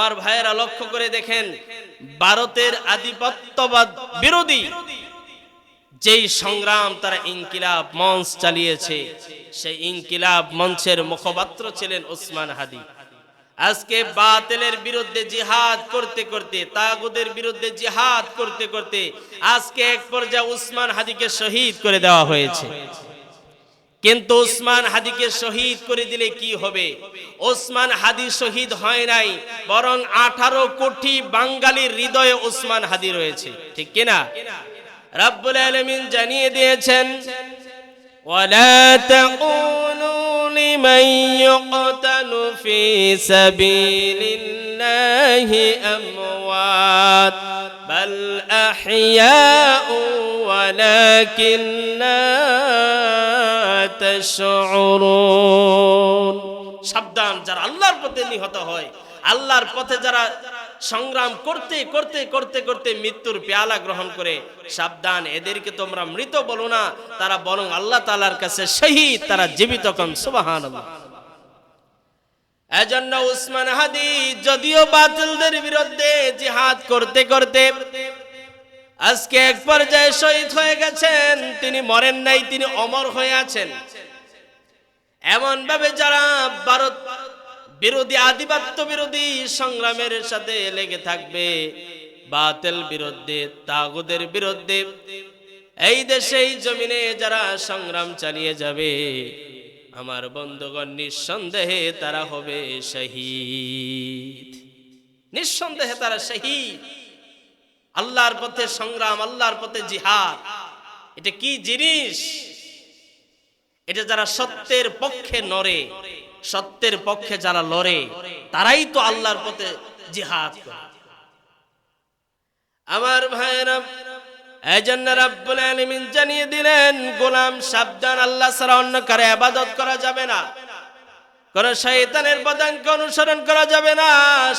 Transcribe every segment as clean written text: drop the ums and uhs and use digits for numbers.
আমার ভাইয়েরা লক্ষ্য করে দেখেন, ভারতের আধিপত্যবাদ বিরোধী যেই সংগ্রাম তারা ইনকিলাব মঞ্চ চালিয়েছে, সেই ইনকিলাব মঞ্চের মুখপাত্র ছিলেন ওসমান হাদি। আজকে বাতিলের বিরুদ্ধে জিহাদ করতে করতে, তাগুদের বিরুদ্ধে জিহাদ করতে করতে আজকে এক পর্যায়ে ওসমান হাদিকে শহীদ করে দেওয়া হয়েছে। কিন্তু ওসমান হাদিকে শহীদ করে দিলে কি হবে? ওসমান হাদি শহীদ হয় নাই, বরং 18 কোটি বাঙালির হৃদয়ে ওসমান হাদি রয়েছে, ঠিক কিনা? রব্বুল আলামিন জানিয়ে দিয়েছেন, ওয়ালা তাকুলু লিমান ইউকতালু ফি সাবিলিল্লাহি আমওয়াত বাল আহইয়াউ ওয়ালাকিন লা তাশউরুন। সাবধান, যারা আল্লাহর পথে নিহত হয়, আল্লাহর পথে যারা সংগ্রাম করতে করতে করতে করতে মৃত্যুর পেয়ালা গ্রহণ করে, সাবধান, এদেরকে তোমরা মৃত বলো না, তারা বরং আল্লাহ তাআলার কাছে শহীদ, তারা জীবিত। কম সুবহানাল্লাহ। এজন্য ওসমান হাদি যদিও বাতিলদের বিরুদ্ধে জিহাদ করতে করতে আজকে এক পর্যায়ে শহীদ হয়ে গেছেন, তিনি মরেন নাই, তিনি অমর হয়ে আছেন। এমন ভাবে যারা ভারত বিরোধী, আধিপত্য বিরোধী সংগ্রামের সাথে লেগে থাকবে, বাতিল বিরুদ্ধে, তাগুদের বিরুদ্ধে, এই দেশে এই জমিনে যারা সংগ্রাম চালিয়ে যাবে, আমার বন্ধুগণ, নিঃসন্দেহে তারা হবে শহীদ। নিঃসন্দেহে তারা শহীদ। আল্লাহর পথে সংগ্রাম, আল্লাহর পথে জিহাদ, এটা কি জিনিস? এটা যারা সত্যের পক্ষে নড়ে, সত্যের পক্ষে যারা লড়ে, তারাই তো আল্লাহর পথে জিহাদ করে। আমার ভাইরা, এজন্য রব্বুল আলামিন জানিয়ে দিলেন, গোলাম সাবধান, আল্লাহ ছাড়া অন্য কারো ইবাদত করা যাবে না, কোন শয়তানের পদাঙ্ক অনুসরণ করা যাবে না,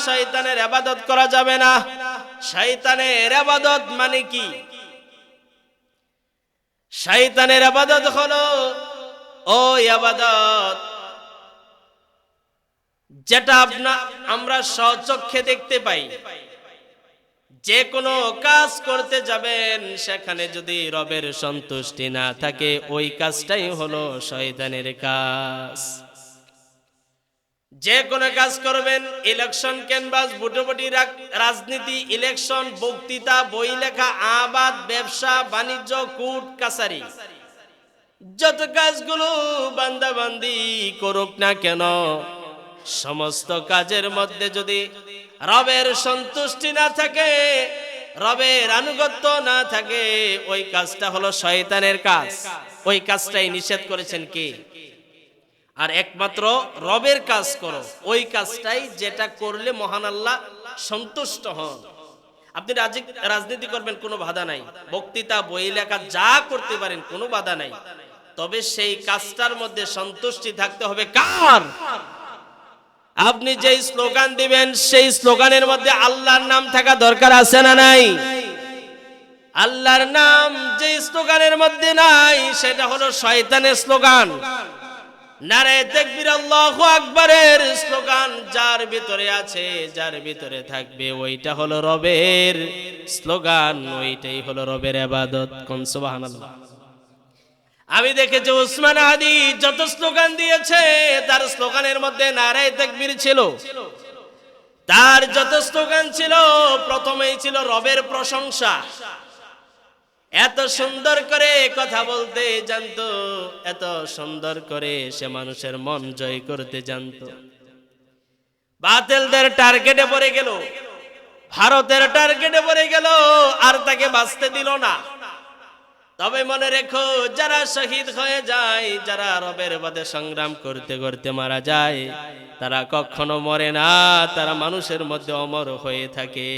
শয়তানের ইবাদত করা যাবে না। শয়তানের ইবাদত মানে কি? শয়তানের ইবাদত হলো ওই ইবাদত যেটা আমরা স্বচক্ষে দেখতে পাই। যে কোনো কাজ করতে যাবেন, সেখানে যদি রবের সন্তুষ্টি না থাকে, ওই কাজটাই হলো শয়তানের কাজ। যে কোনো কাজ করবেন, ইলেকশন ক্যানভাস, ভোটাভুটি, রাজনীতি, ইলেকশন, বক্তৃতা, বই লেখা, আবাদ, ব্যবসা বাণিজ্য, কোর্ট কাছারি, যত কাজগুলো বান্দা বান্দি করুক না কেন, সমস্ত কাজের মধ্যে যদি রবের সন্তুষ্টি না থাকে, রবের আনুগত্য না থাকে, ওই কাজটা হলো শয়তানের কাজ। ওই কাজটাই নিষেধ করেছেন কে? আর একমাত্র রবের কাজ করো, ওই কাজটাই যেটা করলে মহান আল্লাহ সন্তুষ্ট হন। আপনি রাজনীতি করবেন, কোনো বাধা নাই, বক্তৃতা, বই লেখা যা করতে পারেন, কোনো বাধা নাই, তবে সেই কাজটার মধ্যে সন্তুষ্টি থাকতে হবে কার? আপনি যেই স্লোগান দিবেন, সেই স্লোগানের মধ্যে আল্লাহর নাম থাকা দরকার আছে না নাই? আল্লাহর নাম যেই স্লোগানের মধ্যে নাই, সেটা হলো শয়তানের স্লোগান। নারে তাকবীর, আল্লাহু আকবারের স্লোগান যার ভিতরে আছে, যার ভিতরে থাকবে, ওইটা হলো রবের স্লোগান, ওইটাই হলো রবের ইবাদত। কোন সুবহানাল্লাহ। আমি দেখেছি ওসমান হাদি যত স্লোগান দিয়েছে, তার স্লোগানের মধ্যে নারে তাকবীর ছিল। তার যত স্লোগান ছিল, প্রথমেই ছিল রবের প্রশংসা। এত সুন্দর করে কথা বলতে জানতো, এত সুন্দর করে সে মানুষের মন জয় করতে জানতো। বাতিলদের টার্গেটে পড়ে গেল, ভারতের টার্গেটে পড়ে গেল, আর তাকে বাঁচতে দিল না। তবে মনে রেখো, যারা শহীদ হয়ে যায়, যারা রবের পথে সংগ্রাম করতে করতে মারা যায়, তারা কখনো মরে না, তারা মানুষের মধ্যে অমর হয়ে থাকে।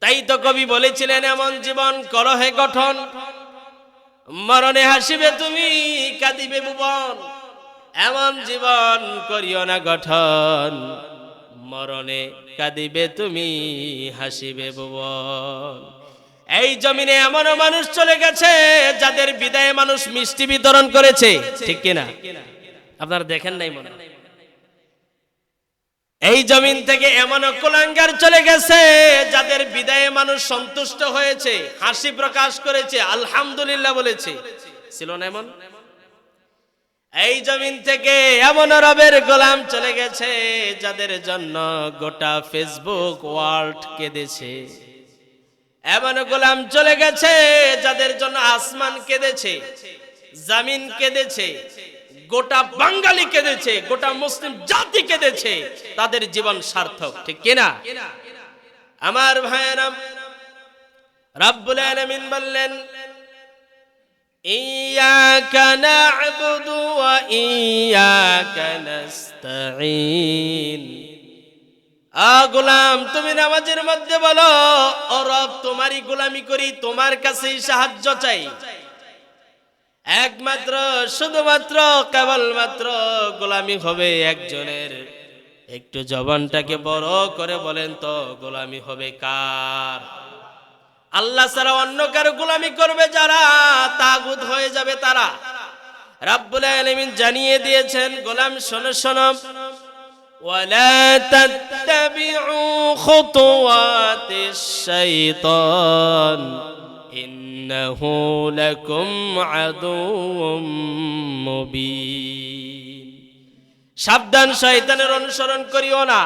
তাই তো কবি বলেছিলেন, এমন জীবন করো হে গঠন, মরণে হাসিবে তুমি, কাঁদিবে ভুবন। এমন জীবন করিও না গঠন, মরণে কাঁদিবে তুমি, হাসিবে ভুবন। এই জমিনে এমনও মানুষ চলে গেছে, যাদের বিদায়ে মানুষ মিষ্টি বিতরণ করেছে, ঠিক কিনা? আপনারা দেখেন নাই মনে? এই জমিন থেকে এমন কুলাঙ্গার চলে গেছে যাদের বিদায়ে মানুষ সন্তুষ্ট হয়েছে, হাসি প্রকাশ করেছে, আলহামদুলিল্লাহ বলেছে। ছিল না এমন? এই জমিন থেকে এমন রবের গোলাম চলে গেছে যাদের জন্য গোটা ফেসবুক ওয়ার্ল্ড কেঁদেছে। এমন গোলাম চলে গেছে যাদের জন্য আসমান কেঁদেছে, জমিন কেঁদেছে, গোটা বাঙালি কেঁদেছে, গোটা মুসলিম জাতি কেঁদেছে। তাদের জীবন সার্থক, ঠিক কিনা? আমার ভাইয়েরা, রব্বুল আলামিন বললেন, ইয়্যাকা না'বুদু ওয়া ইয়্যাকা নাস্তাঈন। গোলাম, তুমি নামাজের মধ্যে বলো, ও রব, তোমারই গোলামি করি, তোমার কাছেই সাহায্য চাই। একমাত্র, শুধুমাত্র, কেবলমাত্র গোলামি হবে একজনের। একটু জবানটাকে বড় করে বলেন তো, গোলামি হবে কার? আল্লাহ ছাড়া অন্য কারো গোলামি করবে যারা, তাগুত হয়ে যাবে তারা। রাব্বুল আলামিন জানিয়ে দিয়েছেন, গোলাম শোনো শোনো, ওয়ালা তাত্তাবিউ খুতুওয়াতিশ শাইতান ইন্নাহু লাকুম আদুউম মুবিন। সাবধান, শয়তানের অনুসরণ করিও না,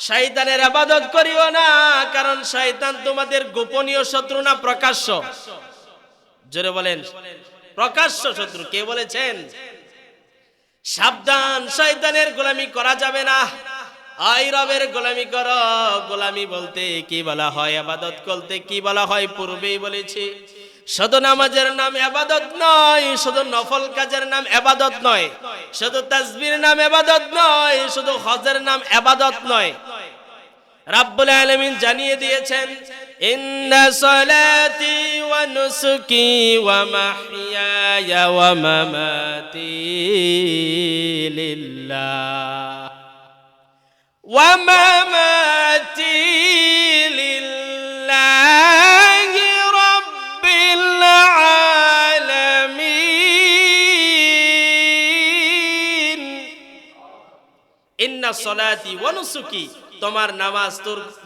শয়তানের ইবাদত করিও না, কারণ শয়তান তোমাদের গোপনীয় শত্রু না প্রকাশ্য? জোরে বলেন, প্রকাশ্য শত্রু। কে বলেছেন? সাবধান, শয়তানের গোলামি করা যাবে না। আই রবের গোলামি করো। গোলামি বলতে কি বলা হয়, ইবাদত করতে কি বলা হয় পূর্বেই বলেছি। শুধু নামাজের নাম ইবাদত নয়, শুধু নফল কাজের নাম ইবাদত নয়, শুধু তাসবিহের নাম ইবাদত নয়, শুধু হজের নাম ইবাদত নয়। রাব্বুল আলামিন জানিয়ে দিয়েছেন, ইন্না সলাতি ওয়া নুসুকি ওয়া মাহইয়ায়া ওয়া মামাতি লিল্লাহ ওয়া মামাতি লিল্লাহি রাব্বিল আলামিন। ইন্না সলাতি ওয়া নুসুকি, তোমার নামাজ,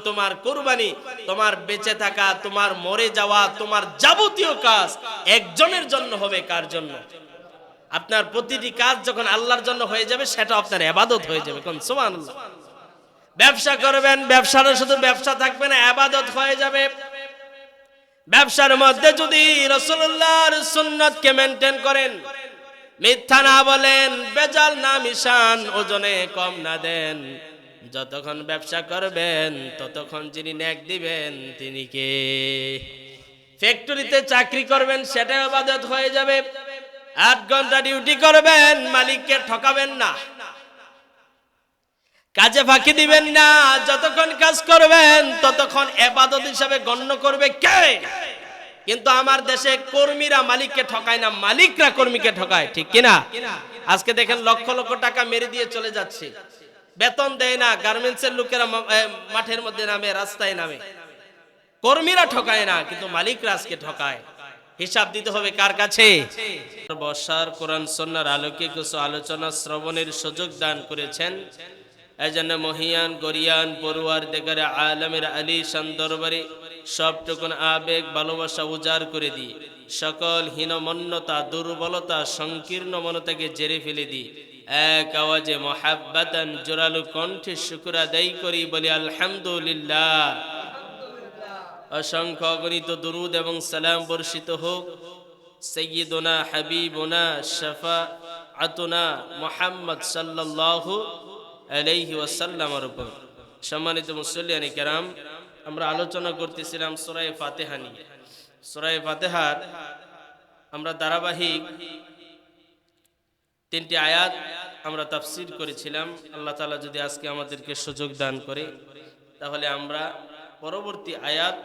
তোমার কুরবানি, তোমার বেঁচে থাকা, তোমার মরে যাওয়া, তোমার যাবতীয় কাজ একজনের জন্য হবে। কার জন্য? আপনার প্রতিটি কাজ যখন আল্লাহর জন্য হয়ে যাবে, সেটা আপনার ইবাদত হয়ে যাবে। কোন সুবহানাল্লাহ। ব্যবসা করবেন, ব্যবসাটা শুধু ব্যবসা থাকবে না, ইবাদত হয়ে যাবে। ব্যবসার মধ্যে যদি রাসূলুল্লাহর সুন্নাতকে মেইনটেইন করেন, মিথ্যা না বলেন, বেজাল না মিশান, ওজনে কম না দেন, যতক্ষণ ব্যবসা করবেন ততক্ষণ যিনি নেক দিবেন তিনি কে? ফ্যাক্টরিতে চাকরি করবেন, সেটা ইবাদত হয়ে যাবে। 8 ঘন্টা ডিউটি করবেন, মালিককে ঠকাবেন না, কাজে ফাঁকি দিবেন না। যতক্ষণ কাজ করবেন ততক্ষণ ইবাদত হিসাবে গণ্য করবে কে? কিন্তু আমার দেশে কর্মীরা মালিককে ঠকায় না, মালিকরা কর্মীকে ঠকায়, ঠিক কিনা? আজকে দেখেন লক্ষ লক্ষ টাকা মেরে দিয়ে চলে যাচ্ছে, বেতন দেয় না, গার্মেন্টসের লোকেরা মাঠের মধ্যে নামে, রাস্তায় নামে। কর্মীরা ঠকায় না, কিন্তু মালিকরা আজকে ঠকায়। হিসাব দিতে হবে কার কাছে? বর্ষার কোরআন সুন্নাহর আলোকে কিছু আলোচনা শ্রবণের সুযোগ দান করেছেন। এজন্য মহিয়ান গরিয়ান পরওয়ারদিগার আলমের আলীশান দরবারে সবটুকুন আবেগ ভালোবাসা উজাড় করে দিই, সকল হীনমন্যতা, দুর্বলতা, সংকীর্ণ মনতাকে জেরে ফেলে দিই। এক আওয়াজে মুহাব্বাতান জোরালো কণ্ঠে শুকর আদায় করি, বলি আলহামদুলিল্লাহ। অসংখ্য অগণিত দুরুদ এবং সালাম বর্ষিত হোক সাইয়্যিদুনা হাবিবুনা শাফাআতুনা মুহাম্মদ সাল্লাল্লাহু আলাইহি ওয়াসাল্লামের উপর। সম্মানিত মুসল্লিয়ান কিরাম, আমরা আলোচনা করতেছিলাম সূরা ফাতিহা নিয়ে। সূরা ফাতিহার আমরা ধারাবাহিক 3টি আয়াত আমরা তাফসীর করেছিলাম। আল্লাহ তাআলা যদি আজকে আমাদেরকে সুযোগ দান করে, তাহলে আমরা পরবর্তী আয়াত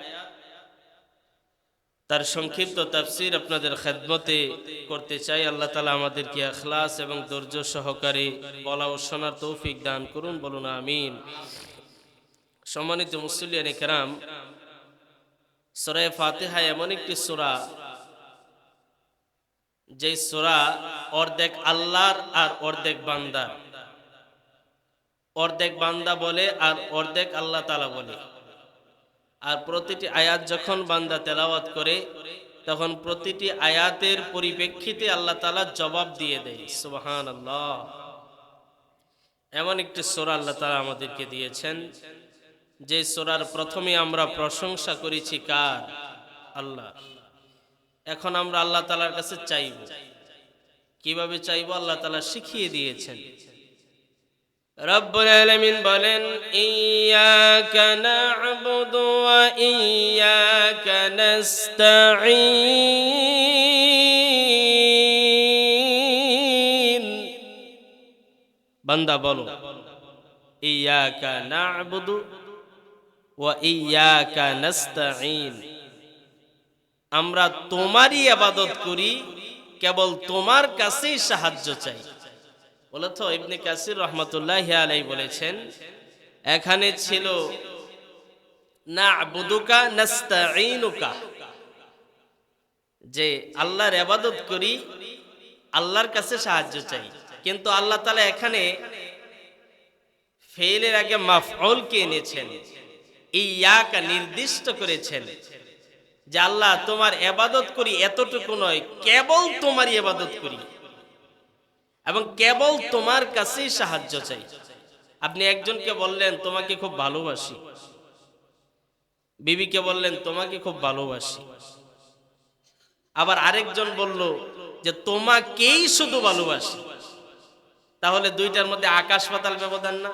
তার সংক্ষিপ্ত তাফসীর আপনাদের খেদমতে করতে চাই। আল্লাহ তাআলা আমাদেরকে ইখলাস এবং ধৈর্য সহকারে বলা ও শোনার তৌফিক দান করুন, বলুন আমিন। সম্মানিত মুসল্লিয়ান কিরাম, সূরা ফাতিহা এমন একটি সূরা, যে সূরা অর্ধেক আল্লাহর আর অর্ধেক বান্দার। অর্ধেক বান্দা বলে আর অর্ধেক আল্লাহ তাআলা বলে। আর প্রতিটি আয়াত যখন বান্দা তেলাওয়াত করে তখন প্রতিটি আয়াতের পরিপ্রেক্ষিতে আল্লাহ তাআলা জবাব দিয়ে দেয়। সুবহানাল্লাহ। এমন একটি সূরা আল্লাহ তাআলা আমাদেরকে দিয়েছেন যে সূরার প্রথমে আমরা প্রশংসা করেছি কার? আল্লাহ। এখন আমরা আল্লাহ তাআলার কাছে চাইব। কিভাবে চাইব? আল্লাহ তাআলা শিখিয়ে দিয়েছেন। রব্বুল আলামিন বলেন, ইয়্যাকা না'বুদু ওয়া ইয়্যাকা নাস্তাঈন। বান্দা বলো, ইয়্যাকা না'বুদু ওয়া ইয়্যাকা নাস্তাঈন। আমরা তোমারই ইবাদত করি, কেবল তোমার কাছেই সাহায্য চাই। বলে তো ইবনে কাসির রহমাতুল্লাহি আলাইহি বলেছেন, এখানে ছিল না'বুদুকা নাস্তাঈনুকা, যে আল্লাহর ইবাদত করি, আল্লাহর কাছে সাহায্য চাই। কিন্তু আল্লাহ তাআলা এখানে ফেলের আগে মাফউল কে এনেছেন, ইয়্যাকা নির্দিষ্ট করেছেন যে আল্লাহ তোমার ইবাদত করি এতটুকু নয়, কেবল তোমার ইবাদত করি এবং কেবল তোমার কাছেই সাহায্য চাই। আপনি একজনকে বললেন তোমাকে খুব ভালোবাসি, বিবিকে বললেন তোমাকে খুব ভালোবাসি, আবার আরেকজন বলল যে তোমাকেই শুধু ভালোবাসি, তাহলে দুইটার মধ্যে আকাশ পাতাল ব্যবধান না?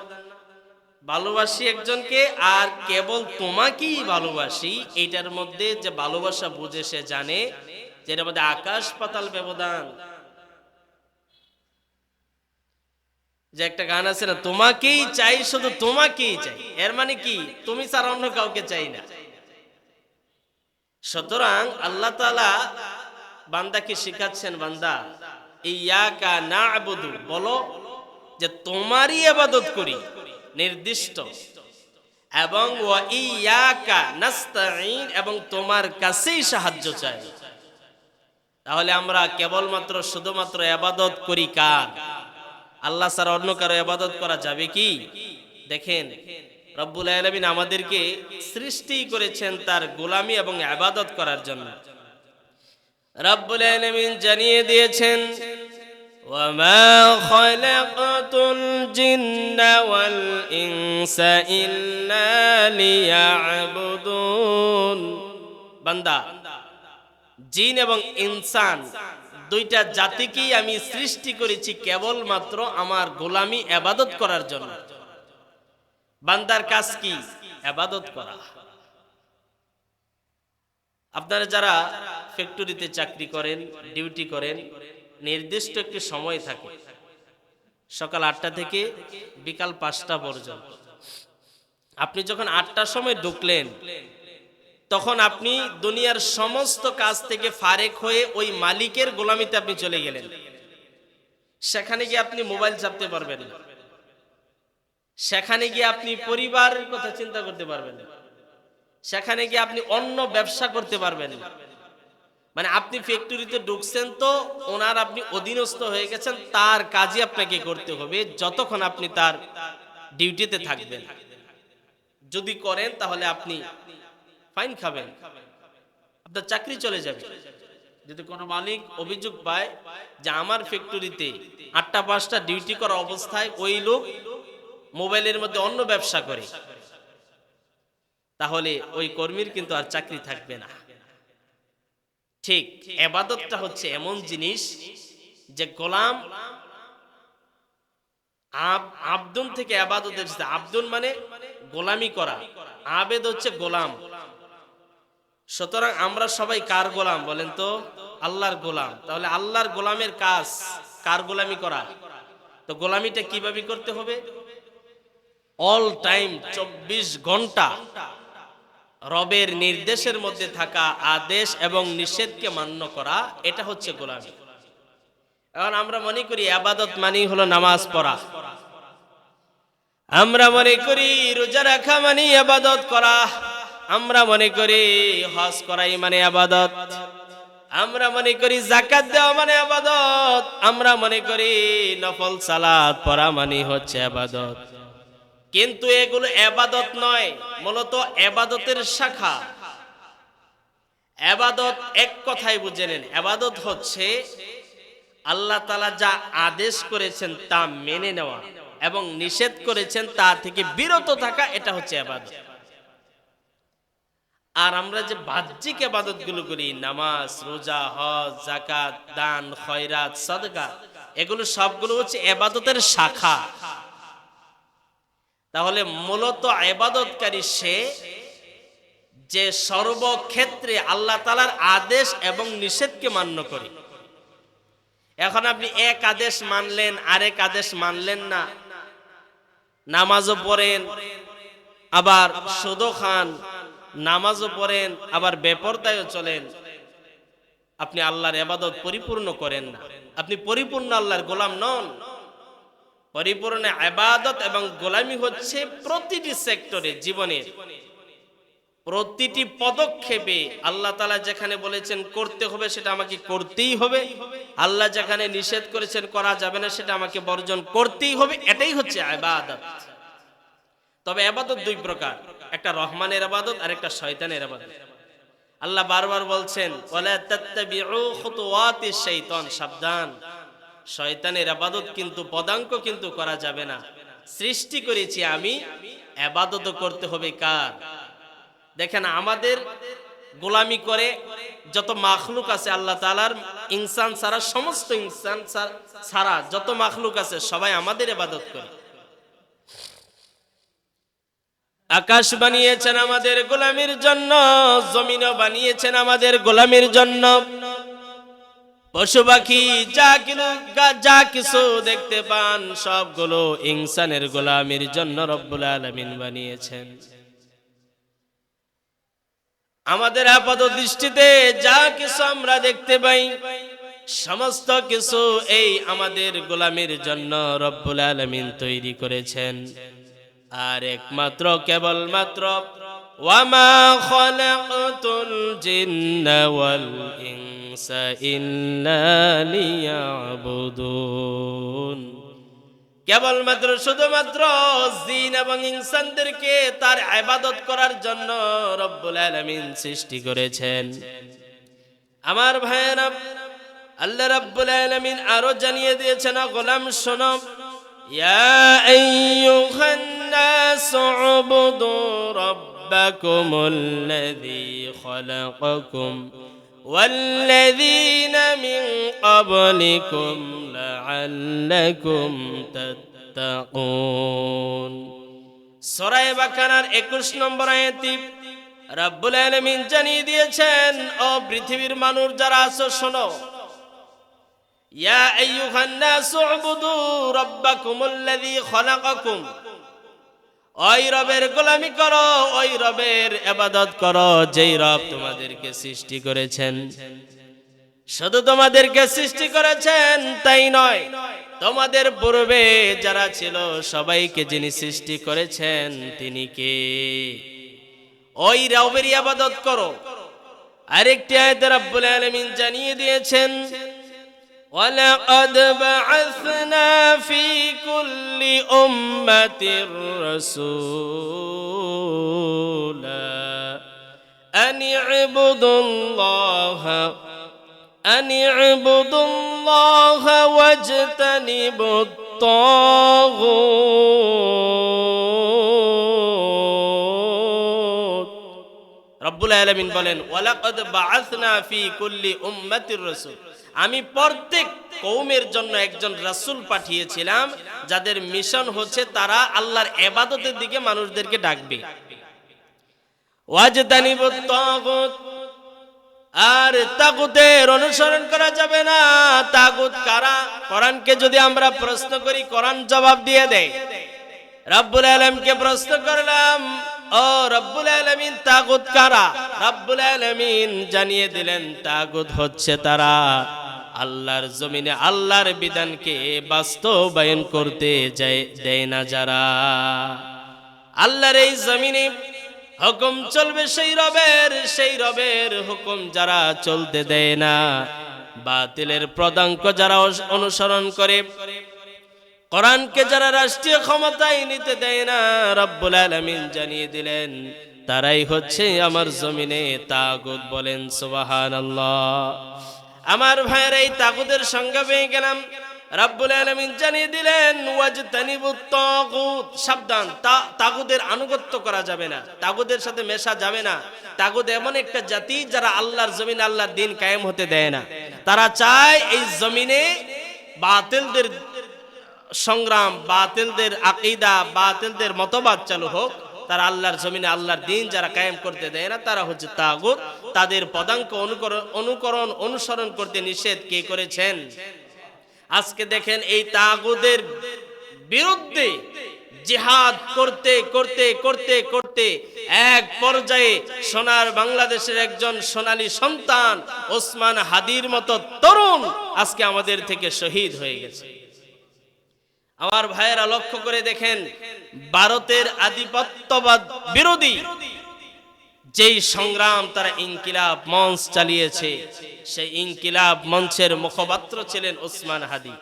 ভালোবাসি একজনকে আর কেবল তোমাকেই ভালোবাসি, এইটার মধ্যে যে ভালোবাসা বুঝে সে জানে যে এর মধ্যে আকাশ পাতাল ব্যবধান। যে একটা গান আছে না, তোমাকেই চাই, শুধু তোমাকেই চাই, এর মানে কি তুমি ছাড়া অন্য কাউকে চাই না। সুতরাং আল্লাহ তাআলা বান্দাকে শিখাচ্ছেন, বান্দা ইয়্যাকা না'বুদু, বলো যে তোমারই ইবাদত করি নির্দিষ্ট, এবং ওয়া ইয়্যাকা নাস্তাঈন, এবং তোমার কাছেই সাহায্য চাই। তাহলে আমরা কেবলমাত্র শুধুমাত্র ইবাদত করি কার? আল্লাহ ছাড়া অন্য কারো ইবাদত করা যাবে কি? দেখেন, রব্বুল আলামিন আমাদেরকে সৃষ্টি করেছেন তার গোলামি এবং ইবাদত করার জন্য। রব্বুল আলামিন জানিয়ে দিয়েছেন, ওয়া মা খালাকাতুল জিন্না ওয়াল ইনসা ইল্লা লিয়া'বুদুন। বান্দা, জিন এবং ইনসান দুইটা জাতিকেই আমি সৃষ্টি করেছি কেবলমাত্র আমার গোলামি ইবাদত করার জন্য। বান্দার কাজ কি? ইবাদত করা। আপনারা যারা ফ্যাক্টরিতে চাকরি করেন, ডিউটি করেন, নির্দিষ্ট একটি সময় থাকে, সকাল 8টা থেকে বিকাল 5টা পর্যন্ত। আপনি যখন 8টার সময় ঢুকলেন, তখন আপনি দুনিয়ার সমস্ত কাজ থেকে ফারেক হয়ে ওই মালিকের গোলামিতে আপনি চলে গেলেন। সেখানে গিয়ে আপনি মোবাইল চাপতে পারবেন না, সেখানে গিয়ে আপনি পরিবারের কথা চিন্তা করতে পারবেন না, সেখানে গিয়ে আপনি অন্য ব্যবসা করতে পারবেন না। মানে আপনি ফ্যাক্টরিতে ঢুকছেন তো ওনার আপনি অধীনস্থ হয়ে গেছেন, তার কাজই আপনাকে করতে হবে যতক্ষণ আপনি তার ডিউটিতে থাকবেন। যদি করেন তাহলে আপনি ফাইন খাবেন, আপনার চাকরি চলে যাবে। যদি কোনো মালিক অভিযোগ পায় যে আমার ফ্যাক্টরিতে 8টা 5টা ডিউটি করা অবস্থায় ওই লোক মোবাইলের মধ্যে অন্য ব্যবসা করে, তাহলে ওই কর্মীর কিন্তু আর চাকরি থাকবে না। ঠিক ইবাদতটা হচ্ছে এমন জিনিস যে গোলাম, আবদুন থেকে ইবাদত এসেছে। আবদুন মানে গোলামি করা, আবেদ হচ্ছে গোলাম। সুতরাং আমরা সবাই কার গোলাম বলেন তো? আল্লাহর গোলাম। তাহলে আল্লাহর গোলামের কাজ কার গোলামি করা? তো গোলামিটা কিভাবে করতে হবে? অল টাইম 24 ঘন্টা রবের নির্দেশের মধ্যে থাকা, আদেশ এবং নিষেধকে মান্য করা, এটা হচ্ছে গোলামি। এখন আমরা মনে করি ইবাদত মানেই হলো নামাজ পড়া, আমরা মনে করি রোজা রাখা মানে ইবাদত করা, আমরা মনে করি হজ করাই মানে ইবাদত, আমরা মনে করি যাকাত দেওয়া মানে ইবাদত, আমরা মনে করি নফল সালাত পড়া মানে হচ্ছে ইবাদত। কিন্তু এগুলো ইবাদত নয়, মূলত ইবাদতের শাখা। ইবাদত এক কথায় বুঝে নেন, ইবাদত হচ্ছে আল্লাহ তাআলা যা আদেশ করেছেন তা মেনে নেওয়া এবং নিষেধ করেছেন তা থেকে বিরত থাকা, এটা হচ্ছে ইবাদত। আর আমরা যে বাহ্যিক ইবাদতগুলো করি, নামাজ, রোজা, হজ, যাকাত, দান, খয়রাত, সাদকা, এগুলো সবগুলো হচ্ছে ইবাদতের শাখা। তাহলে মূলত ইবাদতকারী সে যে সর্বক্ষেত্রে আল্লাহ তাআলার আদেশ এবং নিষেধকে মান্য করে। এখন আপনি এক আদেশ মানলেন, আরেক আদেশ মানলেন না, নামাজও পড়েন আবার সুদও খান, নামাজও পড়েন আবার বেপরদায়ও চলেন, আপনি আল্লাহর ইবাদত পরিপূর্ণ করেন না, আপনি পরিপূর্ণ আল্লাহর গোলাম নন। পরিপূর্ণ ইবাদত এবং গোলামি হচ্ছে প্রতিটি সেক্টরে, জীবনের প্রতিটি পদক্ষেপে আল্লাহ তাআলা যেখানে বলেছেন করতে হবে সেটা আমাকে করতেই হবে, আল্লাহ যেখানে নিষেধ করেছেন করা যাবে না সেটা আমাকে বর্জন করতেই হবে, এটাই হচ্ছে ইবাদত। তবে ইবাদত দুই প্রকার, একটা রহমানের ইবাদত আর একটা শয়তানের ইবাদত। আল্লাহ বারবার বলছেন ওয়ালা তাত্তাবিউ খুতুওয়াতিশ শাইতান, সাবধান, শয়তানের ইবাদত কিন্তু পদাঙ্ক কিন্তু করা যাবে না। সৃষ্টি করেছি আমি, ইবাদত করতে হবে কার? দেখেন আমাদের গোলামি করে যত মাখলুক আছে আল্লাহ তাআলার, ইনসান ছাড়া, সমস্ত ইনসান ছাড়া যত মাখলুক আছে সবাই আমাদের ইবাদত করে। আকাশ বানিয়েছেন আমাদের গোলামির জন্য, জমিনও বানিয়েছেন আমাদের গোলামির জন্য, পশু পাখি যা কিছু দেখতে পান সবগুলো ইনসানের গোলামির জন্য রব্বুল আলামিন বানিয়েছেন। আমাদের আপাত দৃষ্টিতে যা কিছু আমরা দেখতে পাই সমস্ত কিছু এই আমাদের গোলামির জন্য রব্বুল আলামিন তৈরি করেছেন। আর একমাত্র কেবলমাত্র ওয়ামা খালাকতুল জিন্না ওয়াল ইনসা ইল্লা লিয়াবুদুন, কেবলমাত্র শুধুমাত্র জিন এবং ইনসানদেরকে তার ইবাদত করার জন্য রব্বুল আলামিন সৃষ্টি করেছেন। আমার ভাইয়েরা, আল্লাহ রাব্বুল আলামিন আরো জানিয়ে দিয়েছেন, গোলাম শোনো, ইয়া আইয়ুহান নাসু উবুদু রাব্বাকুমুল্লাযী খালাকাকুম ওয়াল্লাযীনা মিন ক্বাবলিকুম লাআল্লাকুম তাত্তাকুন। সূরা বাকারার 21 নম্বর আয়াতে রব্বুল আলামিন জানিয়ে দিয়েছেন, ও পৃথিবীর মানুষ যারা আছো শোনো, ইয়া আইয়ুহান নাসু উবুদু রাব্বাকুমুল্লাযী খালাকাকুম, ওই রবের গোলামি করো, ওই রবের ইবাদত করো যেই রব তোমাদেরকে সৃষ্টি করেছেন। শুধু তোমাদেরকে সৃষ্টি করেছেন তাই নয়, তোমাদের পূর্বে যারা ছিল সবাইকে যিনি সৃষ্টি করেছেন তিনি কে? ওই রবের ইবাদত করো। আরেকটি আয়াতে রব্বুল আলামিন জানিয়ে দিয়েছেন, وَلَقَدْ بَعَثْنَا فِي كُلِّ أُمَّةٍ رَسُولًا أَنِ اعْبُدُوا اللَّهَ وَاجْتَنِبُوا الطَّاغُوتَ। রব্বুল আলামিন বলেন, ওয়ালাকাদ বাআসনা ফি কুল্লি উম্মাতির রাসূল, আমি প্রত্যেক কওমের জন্য একজন রাসূল পাঠিয়েছিলাম যাদের মিশন হচ্ছে তারা আল্লাহর ইবাদতের দিকে মানুষদেরকে ডাকবে। ওয়াজতানিবুত তাগুত, আর তাগুতের অনুসরণ করা যাবে না। তাগুত কারা? কোরআনকে যদি আমরা প্রশ্ন করি কোরআন জবাব দিয়ে দেয়। রব্বুল আলামিনকে প্রশ্ন করলাম, ও রব্বুল আলামিন তাগুত কারা? রব্বুল আলামিন জানিয়ে দিলেন, তাগুত হচ্ছে তারা আল্লাহর জমিনে আল্লাহর বিধানকে বাস্তবায়ন করতে দেয় না যারা। আল্লাহর এই জমিনে হুকুম চলবে সেই রবের হুকুম যারা চলতে দেয় না, বাতিলের পদাঙ্ক যারা অনুসরণ করে, কোরআনকে যারা রাষ্ট্রীয় ক্ষমতায় নিতে দেয় না, রব্বুল আলামিন জানিয়ে দিলেন তারাই হচ্ছে আমার জমিনে তাগুত। বলেন সুবহানাল্লাহ। আমার ভাইয়ের এই তাগুতের সংজ্ঞা পেয়ে গেলাম। রব্বুল আলামিন জানিয়ে দিলেন ওয়াজতানিবুত তাগুত, সাবধান, তাগুতের আনুগত্য করা যাবে না, তাগুতের সাথে মেশা যাবে না। তাগুত এমন একটা জাতি যারা আল্লাহর জমিনে আল্লাহর দ্বীন কায়েম হতে দেয় না। তারা চায় এই জমিনে বাতিলদের সংগ্রাম, বাতিলদের আকীদা, বাতিলদের মতবাদ চালু হোক। তারা আল্লাহর জমিনে আল্লাহর দ্বীন যারা কায়েম করতে দেয় না তারা হচ্ছে তাগুত। তাদের পদাঙ্ক অনুসরণ করতে নিষেধ কে করেছেন? আজকে দেখেন এই তাগুতের বিরুদ্ধে জিহাদ করতে করতে করতে করতে এক পর্যায়ে সোনার বাংলাদেশের একজন সোনালী সন্তান ওসমান হাদির মতো তরুণ আজকে আমাদের থেকে শহীদ হয়ে গেছে। আমার ভাইয়েরা লক্ষ্য করে দেখেন, ভারতের আধিপত্যবাদ বিরোধী যেই সংগ্রাম তারা ইনকিলাব মঞ্চ চালিয়েছে, সেই ইনকিলাব মঞ্চের মুখপাত্র ছিলেন ওসমান হাদি।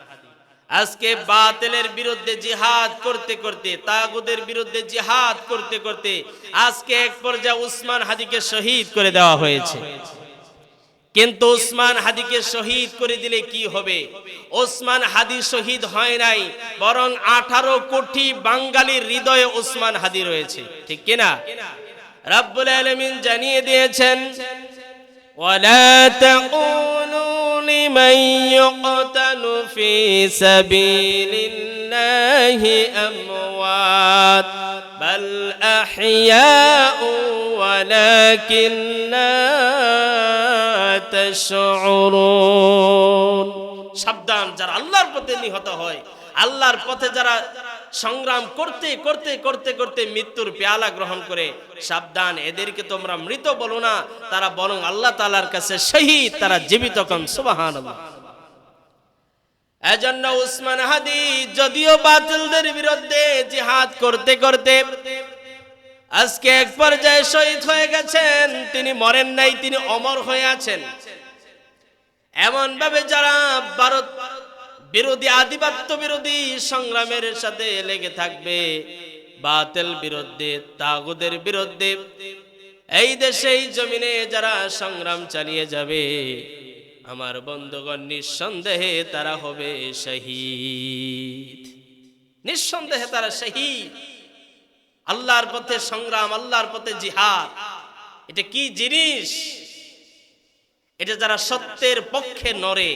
আজকে বাতিলের বিরুদ্ধে জিহাদ করতে করতে, তাগুতের বিরুদ্ধে জিহাদ করতে করতে আজকে এক পর্যায়ে ওসমান হাদিকে শহীদ করে দেওয়া হয়েছে। কিন্তু ওসমান হাদিকে শহীদ করে দিলে কি হবে? ওসমান হাদি শহীদ হয় নাই, বরং 18 কোটি বাঙালির হৃদয়ে ওসমান হাদি রয়েছে, ঠিক কিনা? রব্বুল আলামিন জানিয়ে দিয়েছেন ওয়ালা তাকুনু লিমান ইউকতালু ফি সাবিলিল্লাহি আমওয়াত বাল আহইয়াউ ওয়ালাকিন লা তাশউরুন। সাবধান, যারা আল্লাহর পথে নিহত হয়, আল্লাহর পথে যারা সংগ্রাম করতে করতে করতে করতে মৃত্যুর পেয়ালা গ্রহণ করে, সাবধান, এদেরকে তোমরা মৃত বলো না, তারা বরং আল্লাহ তাআলার কাছে শহীদ, তারা জীবিত। কম সুবহানাল্লাহ। এজন্য ওসমান হাদি যদিও বাতিলদের বিরুদ্ধে জিহাদ করতে করতে আজকে এক পর্যায়ে শহীদ হয়ে গেছেন, তিনি মরেন নাই, তিনি অমর হয়ে আছেন। এমন ভাবে যারা ভারত বিরোধী, আধিপত্য বিরোধী সংগ্রামের সাথে লেগে থাকবে, বাতিল বিরুদ্ধে, তাগুতের বিরুদ্ধে, এই দেশে এই জমিনে যারা সংগ্রাম চালিয়ে যাবে, আমার বন্ধুগণ, নিঃসন্দেহে তারা হবে শহীদ। নিঃসন্দেহে তারা শহীদ। আল্লাহর পথে সংগ্রাম, আল্লাহর পথে জিহাদ, এটা কি জিনিস? এটা যারা সত্যের পক্ষে নড়ে,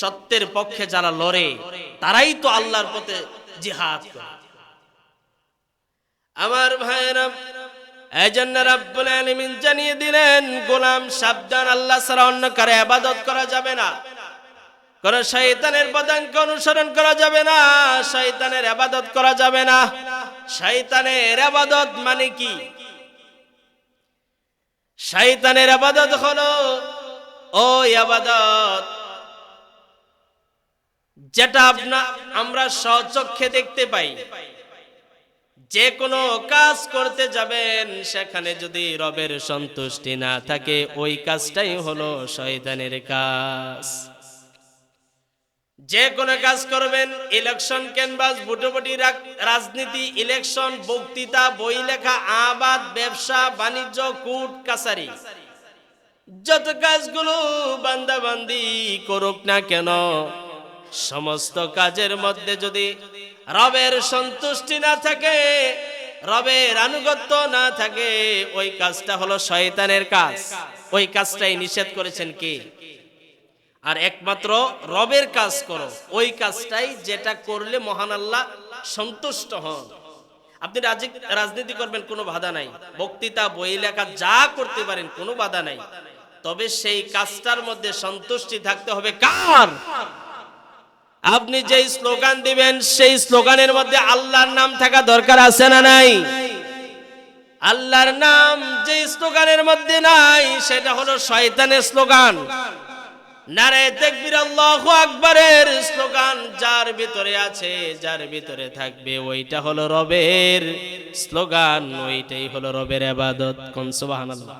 সত্যের পক্ষে যারা লড়ে, তারাই তো আল্লাহর পথে জিহাদ করে। আমার ভাইরা, এজন্য রব্বুল আলামিন জানিয়ে দিলেন গোলাম সাবধান, আল্লাহ ছাড়া অন্য কারো ইবাদত করা যাবে না, কোন শয়তানের পদাঙ্ক অনুসরণ করা যাবে না, শয়তানের ইবাদত করা যাবে না। শয়তানের ইবাদত মানে কি? শয়তানের ইবাদত হলো ওই ইবাদত যেটা আমরা স্বচক্ষে দেখতে পাই। যে কোনো কাজ করতে যাবেন, সেখানে যদি রবের সন্তুষ্টি না থাকে, ওই কাজটাই হলো শয়তানের কাজ। যে কোনো কাজ করবেন, ইলেকশন ক্যানভাস, ভোটাভুটি, রাজনীতি, ইলেকশন, বক্তৃতা, বই লেখা, আবাদ, ব্যবসা বাণিজ্য, কোর্ট কাছারি, যত কাজগুলো বান্দা বান্দি করুক না কেন, সমস্ত কাজের মধ্যে যদি রবের সন্তুষ্টি না থাকে, রবের আনুগত্য না থাকে, ওই কাজটা হলো শয়তানের কাজ। ওই কাজটাই নিষেধ করেছেন কে? আর একমাত্র রবের কাজ করো, ওই কাজটাই যেটা করলে মহান আল্লাহ সন্তুষ্ট হন। আপনি রাজনীতি করবেন, কোনো বাধা নাই, বক্তৃতা, বই লেখা যা করতে পারেন, কোনো বাধা নাই, তবে সেই কাজটার মধ্যে সন্তুষ্টি থাকতে হবে কার? আপনি যেই স্লোগান দিবেন, সেই স্লোগানের মধ্যে আল্লাহর নাম থাকা দরকার আছে না নাই? আল্লাহর নাম যেই স্লোগানের মধ্যে নাই, সেটা হলো শয়তানের স্লোগান। নারে তাকবীর, আল্লাহু আকবারের স্লোগান যার ভিতরে আছে, যার ভিতরে থাকবে, ওইটা হলো রবের স্লোগান, ওইটাই হলো রবের ইবাদত। কোন সুবহানাল্লাহ।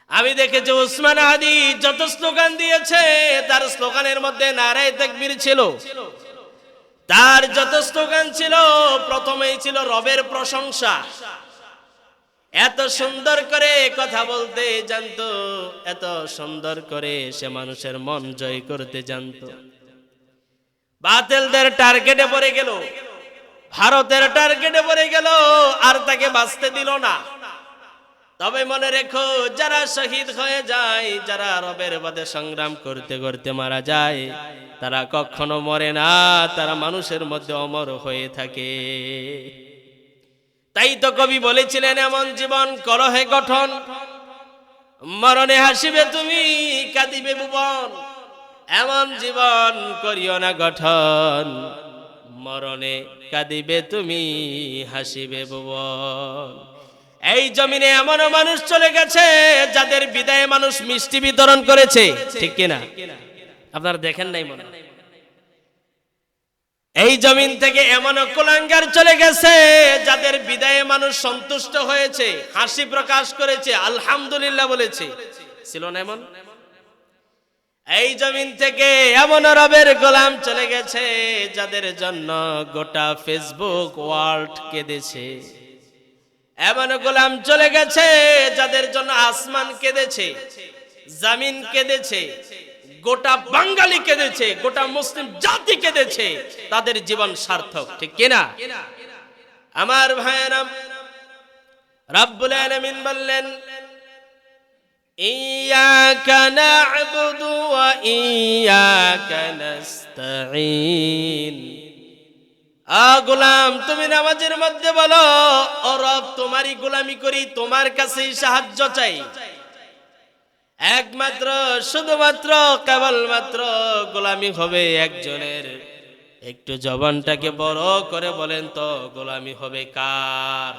আমি দেখেছি ওসমান হাদি যত স্লোগান দিয়েছে, তার স্লোগানের মধ্যে নারে তাকবীর ছিল। তার যত স্লোগান ছিল প্রথমেই ছিল রবের প্রশংসা। এত সুন্দর করে কথা বলতে জানতো, এত সুন্দর করে সে মানুষের মন জয় করতে জানতো। বাতিলদের টার্গেটে পড়ে গেল, ভারতের টার্গেটে পড়ে গেল, আর তাকে বাঁচতে দিল না। তবে মনে রেখো, যারা শহীদ হয়ে যায়, যারা রবের পথে সংগ্রাম করতে করতে মারা যায়, তারা কখনো মরে না, তারা মানুষের মধ্যে অমর হয়ে থাকে। তাই তো কবি বলেছিলেন, এমন জীবন কলহে গঠন, মরণে হাসিবে তুমি কাঁদিবে ভুবন। এমন জীবন করিও না গঠন, মরণে কাঁদিবে তুমি হাসিবে ভুবন। এই জমিনে এমন মানুষ চলে গেছে যাদের বিদায়ে মানুষ মিষ্টি বিতরণ করেছে, ঠিক কিনা? আপনারা দেখেন নাই মনে? এই জমিন থেকে এমন কুলাঙ্গার চলে গেছে যাদের বিদায়ে মানুষ সন্তুষ্ট হয়েছে, হাসি প্রকাশ করেছে, আলহামদুলিল্লাহ বলেছে। ছিল না এমন? এই জমিন থেকে এমন রবের গোলাম চলে গেছে যাদের জন্য গোটা ফেসবুক ওয়ার্ল্ড কেঁদেছে। এমন গোলাম চলে গেছে যাদের জন্য আসমান কেঁদেছে, জমিন কেঁদেছে, গোটা বাঙালি কেঁদেছে, গোটা মুসলিম জাতি কেঁদেছে। তাদের জীবন সার্থক, ঠিক কিনা? আমার ভাইয়েরা, রব্বুল আলামিন বললেন, ইয়্যাকা না'বুদু ওয়া ইয়্যাকা নাস্তাঈন। গোলাম, তুমি নামাজের মধ্যে বলো, ও রব, তোমারই গোলামি করি, তোমার কাছেই সাহায্য চাই। একমাত্র, শুধুমাত্র, কেবলমাত্র গোলামি হবে একজনের। একটু জবানটাকে বড় করে বলেন তো, গোলামি হবে কার?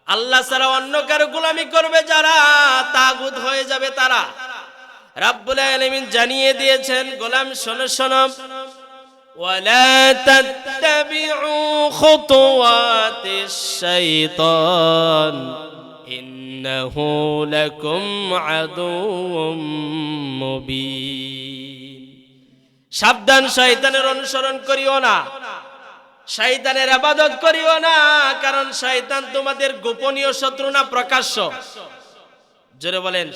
আল্লাহ ছাড়া অন্য কারো গোলামি করবে যারা, তাগুত হয়ে যাবে তারা। রাব্বুল আলামিন জানিয়ে দিয়েছেন, গোলাম শোনো শোনো, ওয়ালা তাত্তাবিউ খুতুওয়াতিশ শাইতান ইন্নাহু লাকুম আদুউম মুবিন। সাবধান, শয়তানের অনুসরণ করিও না, শয়তানের ইবাদত করিও না, কারণ শয়তান তোমাদের গোপনীয় শত্রু না প্রকাশ্য? জোরে বলেন,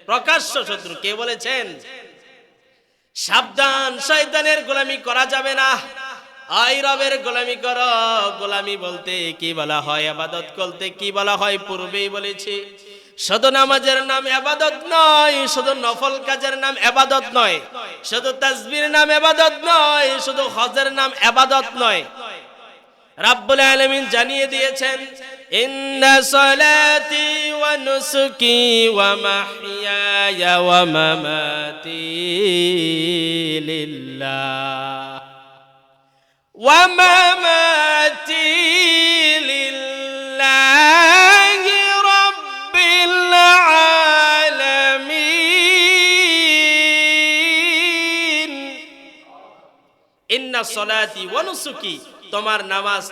প্রকাশ্য শত্রু। কে বলেছেন? সাবধান, শয়তানের গোলামি করা যাবে না। আই রবের গোলামি করো। গোলামি বলতে কি বলা হয়, ইবাদত করতে কি বলা হয় পূর্বেই বলেছি। শুধু নামাজের নাম ইবাদত নয়, শুধু নফল কাজের নাম ইবাদত নয়, শুধু তাসবিহের নাম ইবাদত নয়, শুধু হজের নাম ইবাদত নয়। রাব্বুল আলামিন জানিয়ে দিয়েছেন, ইন্না সলাতি ওয়া নুসুকি ওয়া মাহইয়ায়া ওয়া মামাতি লিল্লাহ ওয়া মামাতি লিল্লাহি রাব্বিল আলামিন। ইন্না সলাতি ওয়া নুসুকি, তোমার নামাজ,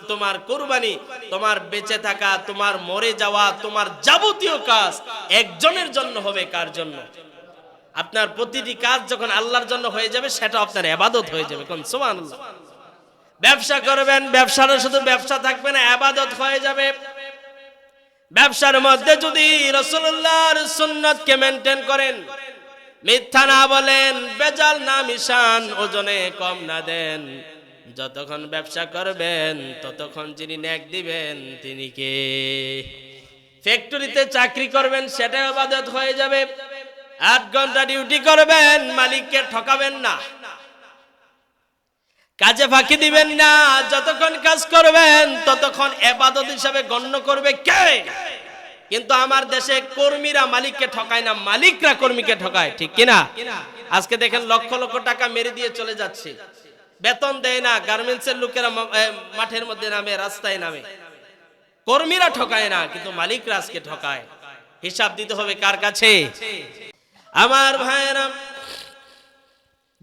তোমার কুরবানি, তোমার বেঁচে থাকা, তোমার মরে যাওয়া, তোমার যাবতীয় কাজ একজনের জন্য হবে। কার জন্য? আপনার প্রতিটি কাজ যখন আল্লাহর জন্য হয়ে যাবে, সেটা আপনার ইবাদত হয়ে যাবে। কোন সুবহানাল্লাহ। ব্যবসা করবেন, ব্যবসাটা শুধু ব্যবসা থাকবে না, ইবাদত হয়ে যাবে। ব্যবসার মধ্যে যদি রাসূলুল্লাহর সুন্নাতকে মেইনটেইন করেন, মিথ্যা না বলেন, বেজাল না মিশান, ওজনে কম না দেন, যতক্ষণ ব্যবসা করবেন ততক্ষণ যিনি নেক দিবেন তিনি কে? ফ্যাক্টরিতে চাকরি করবেন, সেটা ইবাদত হয়ে যাবে। 8 ঘন্টা ডিউটি করবেন, মালিককে ঠকাবেন না, কাজে ফাঁকি দিবেন না। যতক্ষণ কাজ করবেন ততক্ষণ ইবাদত হিসাবে গণ্য করবে কে? কিন্তু আমার দেশে কর্মীরা মালিককে ঠকায় না, মালিকরা কর্মীকে ঠকায়, ঠিক কিনা? আজকে দেখেন লক্ষ লক্ষ টাকা মেরে দিয়ে চলে যাচ্ছে, বেতন দেয় না। গার্মেন্টসের লোকেরা মাঠের মধ্যে নামে, রাস্তায় নামে। কর্মীরা ঠকায় না, কিন্তু মালিকরা আজকে ঠকায়। হিসাব দিতে হবে কার কাছে? আমার ভাইয়েরা,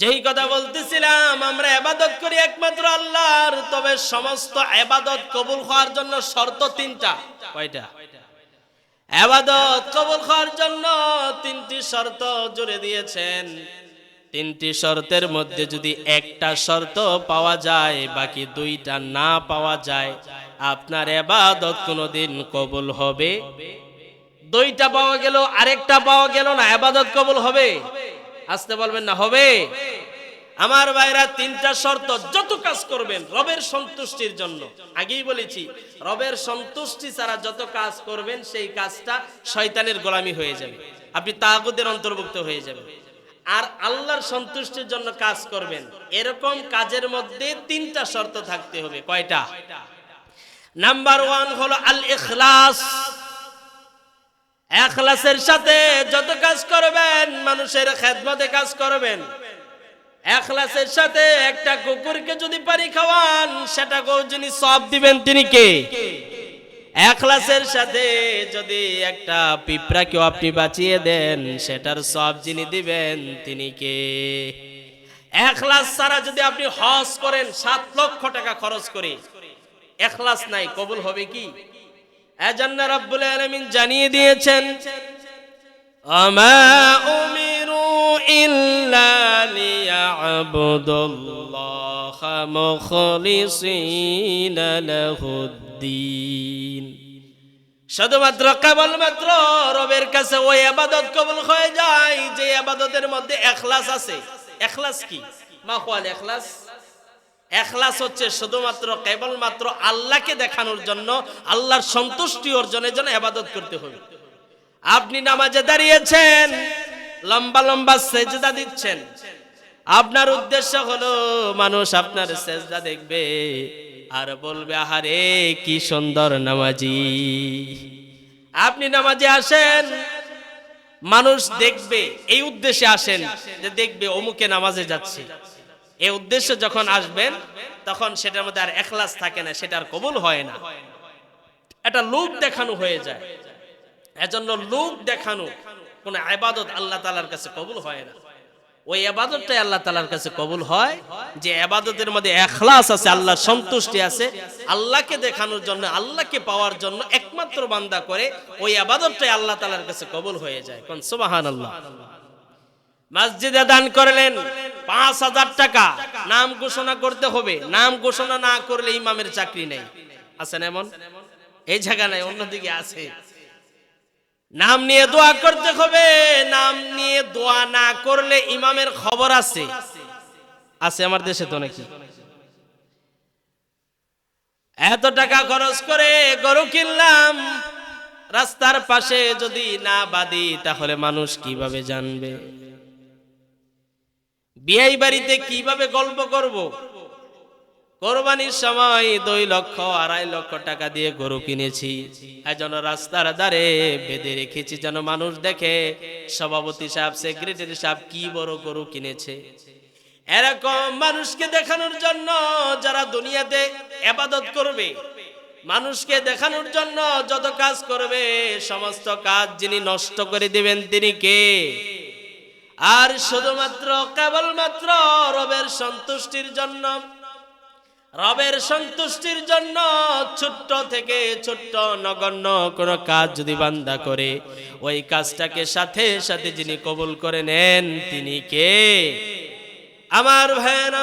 যেই কথা বলতেছিলাম, আমরা ইবাদত করি একমাত্র আল্লাহর, তবে সমস্ত ইবাদত কবুল হওয়ার জন্য শর্ত 3টা। কয়টা? ইবাদত কবুল হওয়ার জন্য 3টি শর্ত জুড়ে দিয়েছেন। তিনটি শর্তের মধ্যে যদি একটা শর্ত পাওয়া যায়, বাকি দুইটা না পাওয়া যায়, আপনার ইবাদত কোনোদিন কবুল হবে? দুইটা পাওয়া গেল, আরেকটা পাওয়া গেল না, ইবাদত কবুল হবে? আসতে বলবেন না, হবে? আমার ভাইরা, তিনটা শর্ত, যত কাজ করবেন রবের সন্তুষ্টির জন্য, আগেই বলেছি রবের সন্তুষ্টি ছাড়া যত কাজ করবেন সেই কাজটা শয়তানের গোলামি হয়ে যাবে, আপনি তাগুতের অন্তর্ভুক্ত হয়ে যাবেন। আর আল্লাহর সন্তুষ্টির জন্য কাজ করবেন, এরকম কাজের মধ্যে তিনটা শর্ত থাকতে হবে। কয়টা? নাম্বার 1 হলো আল ইখলাস। ইখলাসের সাথে যত কাজ করবেন, মানুষের খেদমতে কাজ করবেন, ইখলাসের সাথে একটা কুকুরকে যদি পানি খাওয়ান, সেটাকেও যিনি সওয়াব দিবেন তিনি কে? ইখলাসের সাথে যদি একটা পিঁপড়াকেও আপনি বাঁচিয়ে দেন, সেটার সওয়াব যিনি দিবেন তিনি কে? ইখলাস ছাড়া যদি আপনি হজ করেন 7 লক্ষ টাকা খরচ করে, ইখলাস নাই, কবুল হবে কি? এজন্য রব্বুল আলামিন জানিয়ে দিয়েছেন, আমা উমিরু ইল্লা লিয়াবুদুল্লাহা মুখলিসিনা লাহুদ্দিন। শুধুমাত্র কেবলমাত্র রবের কাছে ওই ইবাদত কবুল হয়ে যায় যে ইবাদতের মধ্যে ইখলাস আছে। ইখলাস কি? মা হুয়াল ইখলাস? ইখলাস হচ্ছে শুধুমাত্র কেবলমাত্র আল্লাহকে দেখানোর জন্য, আল্লাহর সন্তুষ্টি অর্জনের জন্য ইবাদত করতে হবে। আপনি নামাজে দাঁড়িয়েছেন, লম্বা লম্বা সেজদা দিচ্ছেন, আপনার উদ্দেশ্য হলো মানুষ আপনার সেজদা দেখবে আর বলবে, আহারে কি সুন্দর নামাজি। আপনি নামাজে আসেন, মানুষ দেখবে, এই উদ্দেশ্যে আসেন যে দেখবে অমুকে নামাজে যাচ্ছে। এই উদ্দেশ্য যখন আসবেন, তখন সেটার মধ্যে আর ইখলাস থাকে না, সেটা আর কবুল হয় না, এটা লোক দেখানো হয়ে যায়। এজন্য লোক দেখানো কোন ইবাদত আল্লাহ তাআলার কাছে কবুল হয় না। ওই ইবাদতটাই আল্লাহ তাআলার কাছে কবুল হয় যে ইবাদতের মধ্যে ইখলাস আছে, আল্লাহর সন্তুষ্টি আছে, আল্লাহকে দেখানোর জন্য, আল্লাহকে পাওয়ার জন্য একমাত্র বান্দা করে, ওই ইবাদতটাই আল্লাহ তাআলার কাছে কবুল হয়ে যায়। কোন সুবহানাল্লাহ। মসজিদে দান করলেন 5000 টাকা, নাম ঘোষণা করতে হবে, নাম ঘোষণা না করলে ইমামের চাকরি নেই। আছেন এমন? এই জায়গা নাই, অন্যদিকে আছে। নাম নিয়ে দোয়া করতে হবে, নাম নিয়ে দোয়া না করলে ইমামের খবর আছে। আছে আমার দেশে তো নাকি? এত টাকা খরচ করে গরু কিনলাম, রাস্তার পাশে যদি না বাঁধি তাহলে মানুষ কিভাবে জানবে? বিয়ে বাড়িতে কিভাবে গল্প করব? কোরবানির সময় 2 লক্ষ 2.5 লক্ষ টাকা দিয়ে গরু কিনেছি, এজন্য রাস্তার ধারে বেঁধে রেখেছি যেন মানুষ দেখে সভাপতি সাহেব, সেক্রেটারি সাহেব কি বড় গরু কিনেছে। এরকম মানুষকে দেখানোর জন্য যারা দুনিয়াতে ইবাদত করবে, মানুষকে দেখানোর জন্য যত কাজ করবে, সমস্ত কাজ যিনি নষ্ট করে দিবেন তিনি কে? আর শুধুমাত্র কেবলমাত্র রবের সন্তুষ্টির জন্য, রবের সন্তুষ্টির জন্য ছোট্ট থেকে ছোট্ট নগণ্য কোন কাজ যদি বান্দা করে, ওই কাজটাকে সাথে সাথে যিনি কবুল করে নেন তিনি কে? আমার ভাইরা,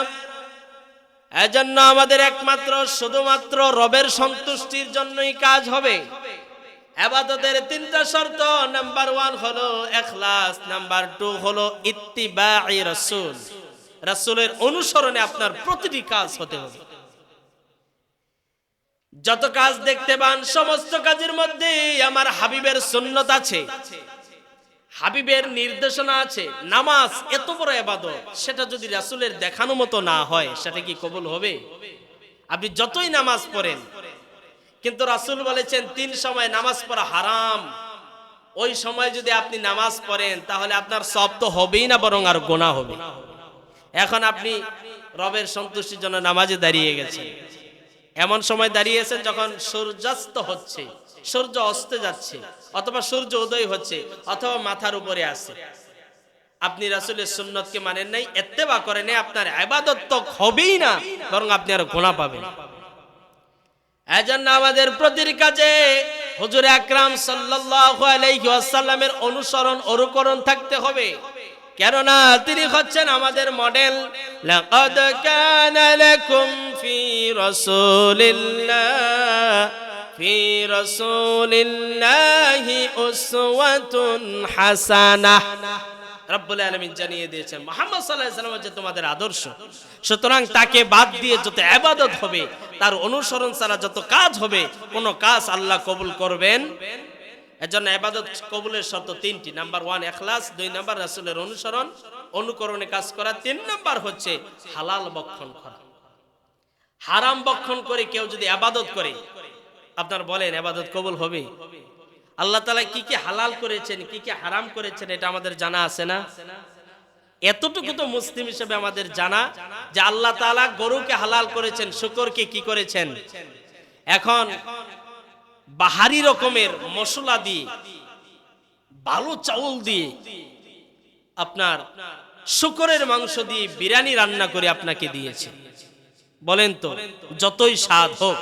এজন্য আমাদের একমাত্র শুধুমাত্র রবের সন্তুষ্টির জন্যই কাজ হবে। ইবাদতের 3টা শর্ত, নাম্বার 1 হলো ইখলাস, নাম্বার 2 হলো ইত্তিবা'i রাসূল, রাসূলের অনুসরণে আপনার প্রতিটি কাজ হতে হবে। যত কাজ দেখতে পান সমস্ত কাজের মধ্যে আমার হাবিবের সুন্নাত আছে, হাবিবের নির্দেশনা আছে। নামাজ এত বড় ইবাদত, সেটা যদি রাসূলের দেখানো মতো না হয়, সেটা কি কবুল হবে? আপনি যতই নামাজ পড়েন, কিন্তু রাসূল বলেছেন 3 সময় নামাজ পড়া হারাম, ওই সময় যদি আপনি নামাজ পড়েন তাহলে আপনার সওয়াব তো হবেই না, বরং আর গুনাহ হবে। এখন আপনি রবের সন্তুষ্টির জন্য নামাজে দাঁড়িয়ে গেছেন, এমন সময় দাঁড়িয়েছেন যখন সূর্যাস্ত হচ্ছে, সূর্য অস্তে যাচ্ছে, অথবা সূর্য উদয় হচ্ছে, অথবা মাথার উপরে আছে, আপনি রাসূলের সুন্নাতকে মানেন নাই, ইত্তেবা করেন নাই, আপনার ইবাদত তো হবেই না, বরং আপনি আর গুনাহ পাবেন। এজন্য আমাদের প্রতিটি কাজে হুজুর আকরাম সাল্লাল্লাহু আলাইহি ওয়াসাল্লামের অনুসরণ অনুকরণ থাকতে হবে। কেননা তিনি হচ্ছেন আমাদের মডেল। লাকাদ কানা লাকুম ফি রাসূলিল্লাহি উসওয়াতুন হাসানাহ। রব্বুল আলামিন জানিয়ে দিয়েছেন মুহাম্মদ সাল্লাল্লাহু আলাইহি ওয়াসাল্লাম হচ্ছে তোমাদের আদর্শ। সুতরাং তাকে বাদ দিয়ে যত ইবাদত হবে, তার অনুসরণ ছাড়া যত কাজ হবে, কোন কাজ আল্লাহ কবুল করবেন। এজন্য ইবাদত কবুলের শর্ত তিনটি। নাম্বার 1 ইখলাস, 2 নাম্বার রাসূলের অনুসরণ অনুকরণে কাজ করা, 3 নাম্বার হচ্ছে হালাল ভক্ষণ করা। হারাম ভক্ষণ করে কেউ যদি ইবাদত করে, আপনার বলেন ইবাদত কবুল হবে? আল্লাহ তাআলা কি কি হালাল করেছেন, কি কি হারাম করেছেন, এটা আমাদের জানা আছে না? এতটুকু তো মুসলিম হিসেবে আমাদের জানা যে আল্লাহ তাআলা গরুকে হালাল করেছেন, শুকরকে কি করেছেন। এখন বাহারি রকমের মশলা দিয়ে, ভালো চাউল দিয়ে, আপনার শুকরের মাংস দিয়ে বিরিয়ানি রান্না করে আপনাকে দিয়েছে। বলেন তো, যতই স্বাদ হোক,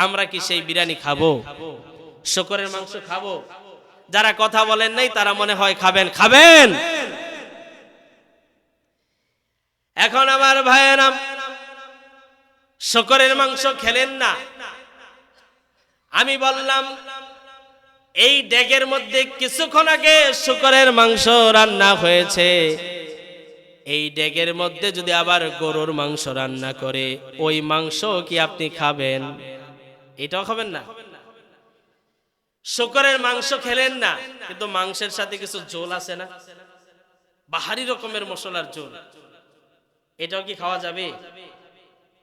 আমরা কি সেই বিরিয়ানি খাবো? শুকরের মাংস খাবো? যারা কথা বলেন নাই তারা মনে হয় খাবেন। খাবেন? এখন আমার ভাইয়েরা, শুকরের মাংস খেলেন না। আমি বললাম এই ডেগের মধ্যে কিছুক্ষণ আগে শুকরের মাংস রান্না হয়েছে। এই ডেগের মধ্যে যদি আবার গরুর মাংস রান্না করে, ওই মাংস কি আপনি খাবেন? এটাও খাবেন না। শুকরের মাংস খেলেন না, কিন্তু মাংসের সাথে কিছু ঝোল আছে না, বাহারি রকমের মশলার ঝোল, এটাও কি খাওয়া যাবে?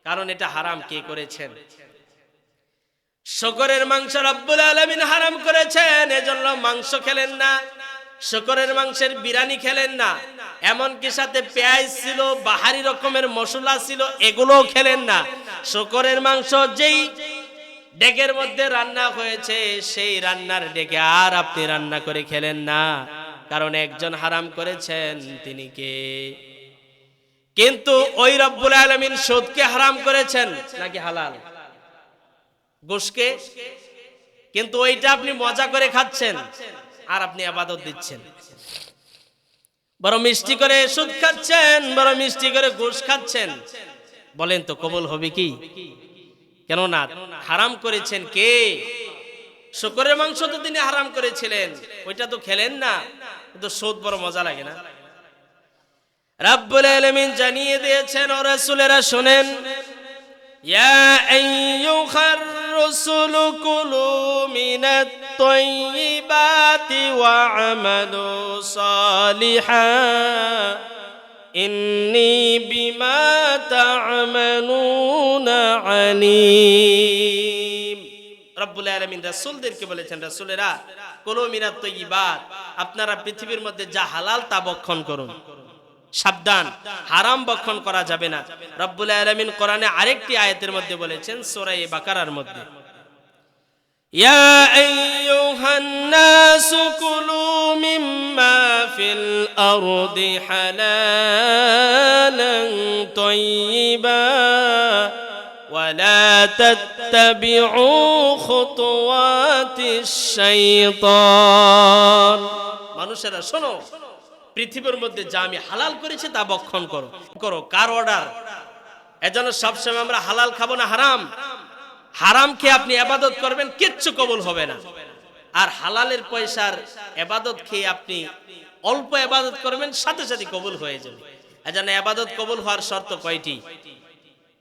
কারণ এটা হারাম কে করেছেন? শুকরের মাংস রব্বুল আলামিন হারাম করেছেন, এজন্য মাংস খেলেন না। শুকরের মাংসের বিরিয়ানি খেলেন না, এমনকি সাথে পেঁয়াজ ছিল, বাহারি রকমের মশলা ছিল, এগুলোও খেলেন না। শুকরের মাংস যেই ডেকের মধ্যে রান্না হয়েছে, সেই রান্নার ডেকে আর আপনি রান্না করে খেলেন না, কারণ একজন হারাম করেছেন, তিনি কে? কিন্তু ওই রব্বুল আলামিন সুদকে হারাম করেছেন নাকি হালাল? গোশকে? কিন্তু ওইটা আপনি মজা করে খাচ্ছেন আর আপনি ইবাদত দিচ্ছেন। বড় মিষ্টি করে সুদ খাচ্ছেন, বড় মিষ্টি করে গোশ খাচ্ছেন। বলেন তো কবুল হবে কি? কেন না? হারাম করেছেন কে? শুকরের মাংস তো তিনি হারাম করেছিলেন, ওইটা তো খেলেন না, কিন্তু সুদ বড় মজা লাগে না? রাব্বুল আলামিন জানিয়ে দিয়েছেন, ও রাসূলেরা শুনেন, ইয়া আইয়ুহার রাসূলু কুলু মিনাত তাইয়্যিবাতি ওয়া আমালু সালিহান ইন্নী বিমা তা'মালুনা আলীম। রব্বুল আলামিন রাসূলদেরকে বলেছেন, রাসূলেরা কুলু মিনাত তাইয়্যিবাত, আপনারা পৃথিবীর মধ্যে যা হালাল তা ভক্ষণ করুন, সাবধান, হারাম ভক্ষণ করা যাবে না। রব্বুল আলামিন কোরআনে আরেকটি আয়াতের মধ্যে বলেছেন, সূরা বাকারার মধ্যে, ইয়া আইয়ুহান নাসু কুলু মিম্মা ফিল আরদি হালালান তাইয়্যিবা ওয়া লা তাত্তাবিউ খুতুওয়াতিশ শাইতান। মানুষেরা শোনো, পৃথিবীর মধ্যে যা আমি হালাল করেছি তা ভক্ষণ করো। করো কার অর্ডার? এজন্য সবসময় আমরা হালাল খাবো না হারাম। হারাম খেয়ে আপনি ইবাদত করবেন, কিচ্ছু কবুল হবে না। আর হালালের পয়সার ইবাদত খেয়ে আপনি অল্প ইবাদত করবেন, সাথে সাথে কবুল হয়ে যাবে। এজন্য ইবাদত কবুল হওয়ার শর্ত কয়টি?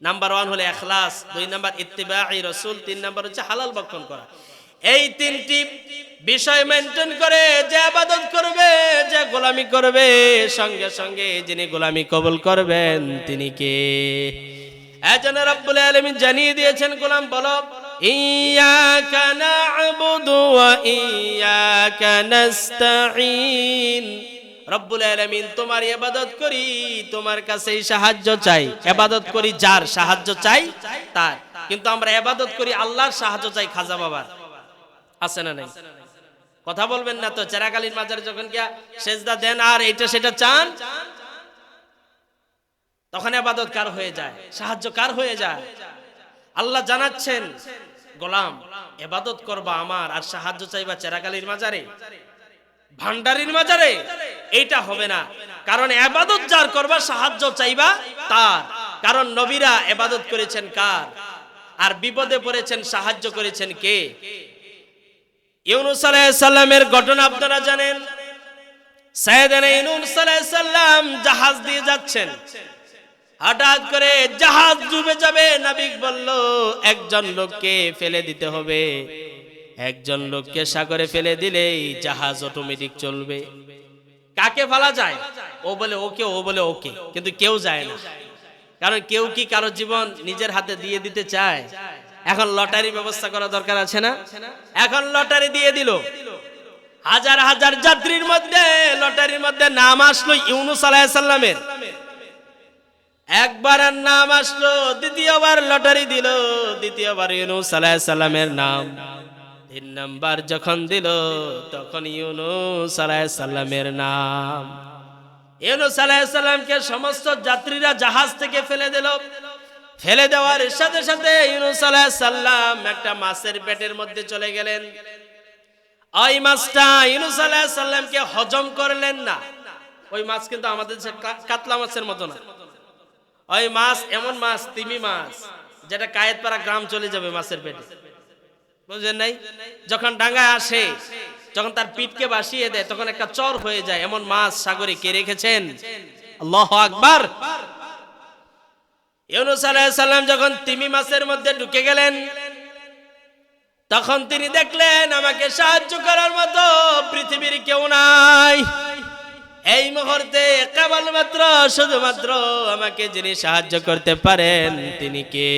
নাম্বার 1 হলো ইখলাস, 2 নাম্বার ইত্তিবা'i রাসূল, 3 নাম্বার হচ্ছে হালাল ভক্ষণ করা। এই তিনটি বিষয় মেনটেন করে যে ইবাদত করবে, যে গোলামি করবে, সঙ্গে সঙ্গে যিনি গোলামি কবুল করবেন তিনি কে? এজন্য রব্বুল আলামিন জানিয়ে দিয়েছেন, গোলাম বলো, ইয়্যাকা না'বুদু ওয়া ইয়্যাকা নাস্তাঈন। রব্বুল আলামিন তোমার ইবাদত করি, তোমার কাছেই সাহায্য চাই। ইবাদত করি যার, সাহায্য চাই তার। কিন্তু আমরা ইবাদত করি আল্লাহর, সাহায্য চাই খাজা বাবার। আছে না নাই? কথা বলবেন না তো। চেরাকালীর মাজারে যখন গিয়া সেজদা দেন আর এটা সেটা চান, তখন ইবাদত কার হয়ে যায়? সাহায্য কার হয়ে যায়? আল্লাহ জানাচ্ছেন, গোলাম ইবাদত করবা আমার, আর সাহায্য চাইবা চেরাকালীর মাজারে, ভান্ডারির মাজারে। এইটা হবে না। কারণ ইবাদত যার করবা সাহায্য চাইবা তার, কারণ নবীরা ইবাদত করেছেন কার, আর বিপদে পড়েছেন সাহায্য করেছেন কে? ইউনূস আলাইহিস সালামের ঘটনা আপনারা জানেন। সাইয়েদনা ইউনূস আলাইহিস সালাম জাহাজ দিয়ে যাচ্ছেন, হঠাৎ করে জাহাজ ডুবে যাবে। নবী বলল একজন লোককে ফেলে দিতে হবে, একজন লোককে সাগরে ফেলে দিলেই জাহাজ অটোমেটিক চলবে। কাকে ফেলা যায়? ও বলে ওকে, ও বলে ওকে, কিন্তু কেউ যায় না। কারণ কেউ কি কারো জীবন নিজের হাতে দিয়ে দিতে চায়? এখন লটারি ব্যবস্থা করা দরকার আছে না? এখন লটারি দিয়ে দিল, হাজার হাজার যাত্রীর মধ্যে লটারির মধ্যে নাম আসলো ইউনূস আলাইহিস সালামের। একবার নাম আসলো, দ্বিতীয়বার লটারি দিল, দ্বিতীয়বার ইউনূস আলাইহিস সালামের নাম। 3 নাম্বার যখন দিল তখন ইউনূস আলাইহিস সালামের নাম। ইউনূস আলাইহিস সালামকে সমস্ত যাত্রীরা জাহাজ থেকে ফেলে দিল। ফেলে দেওয়ার সাথে সাথে ইউনূস আলাইহিস সালাম একটা মাছের পেটের মধ্যে চলে গেলেন। ওই মাছটা ইউনূস আলাইহিস সালামকে হজম করলেন না। ওই মাছ কিন্তু আমাদের কাতলা মাছের মতো না। ওই মাছ এমন মাছ, তিমি মাছ, যেটা কায়েতপাড়া গ্রাম চলে যাবে মাছের পেটে, বুঝলেন নাই? যখন ডাঙ্গায় আসে, যখন তার পিঠকে বাসিয়ে দেয় তখন একটা চর হয়ে যায়। এমন মাছ সাগরে কে রেখেছেন? আল্লাহু আকবার। ইউনূস আলাইহিস সালাম যখন তিমি মাছের মধ্যে ঢুকে গেলেন, তখন তিনি দেখলেন আমাকে সাহায্য করার মতো পৃথিবীর কেউ নাই। এই মুহূর্তে কেবলমাত্র শুধুমাত্র আমাকে যিনি সাহায্য করতে পারেন তিনি কে?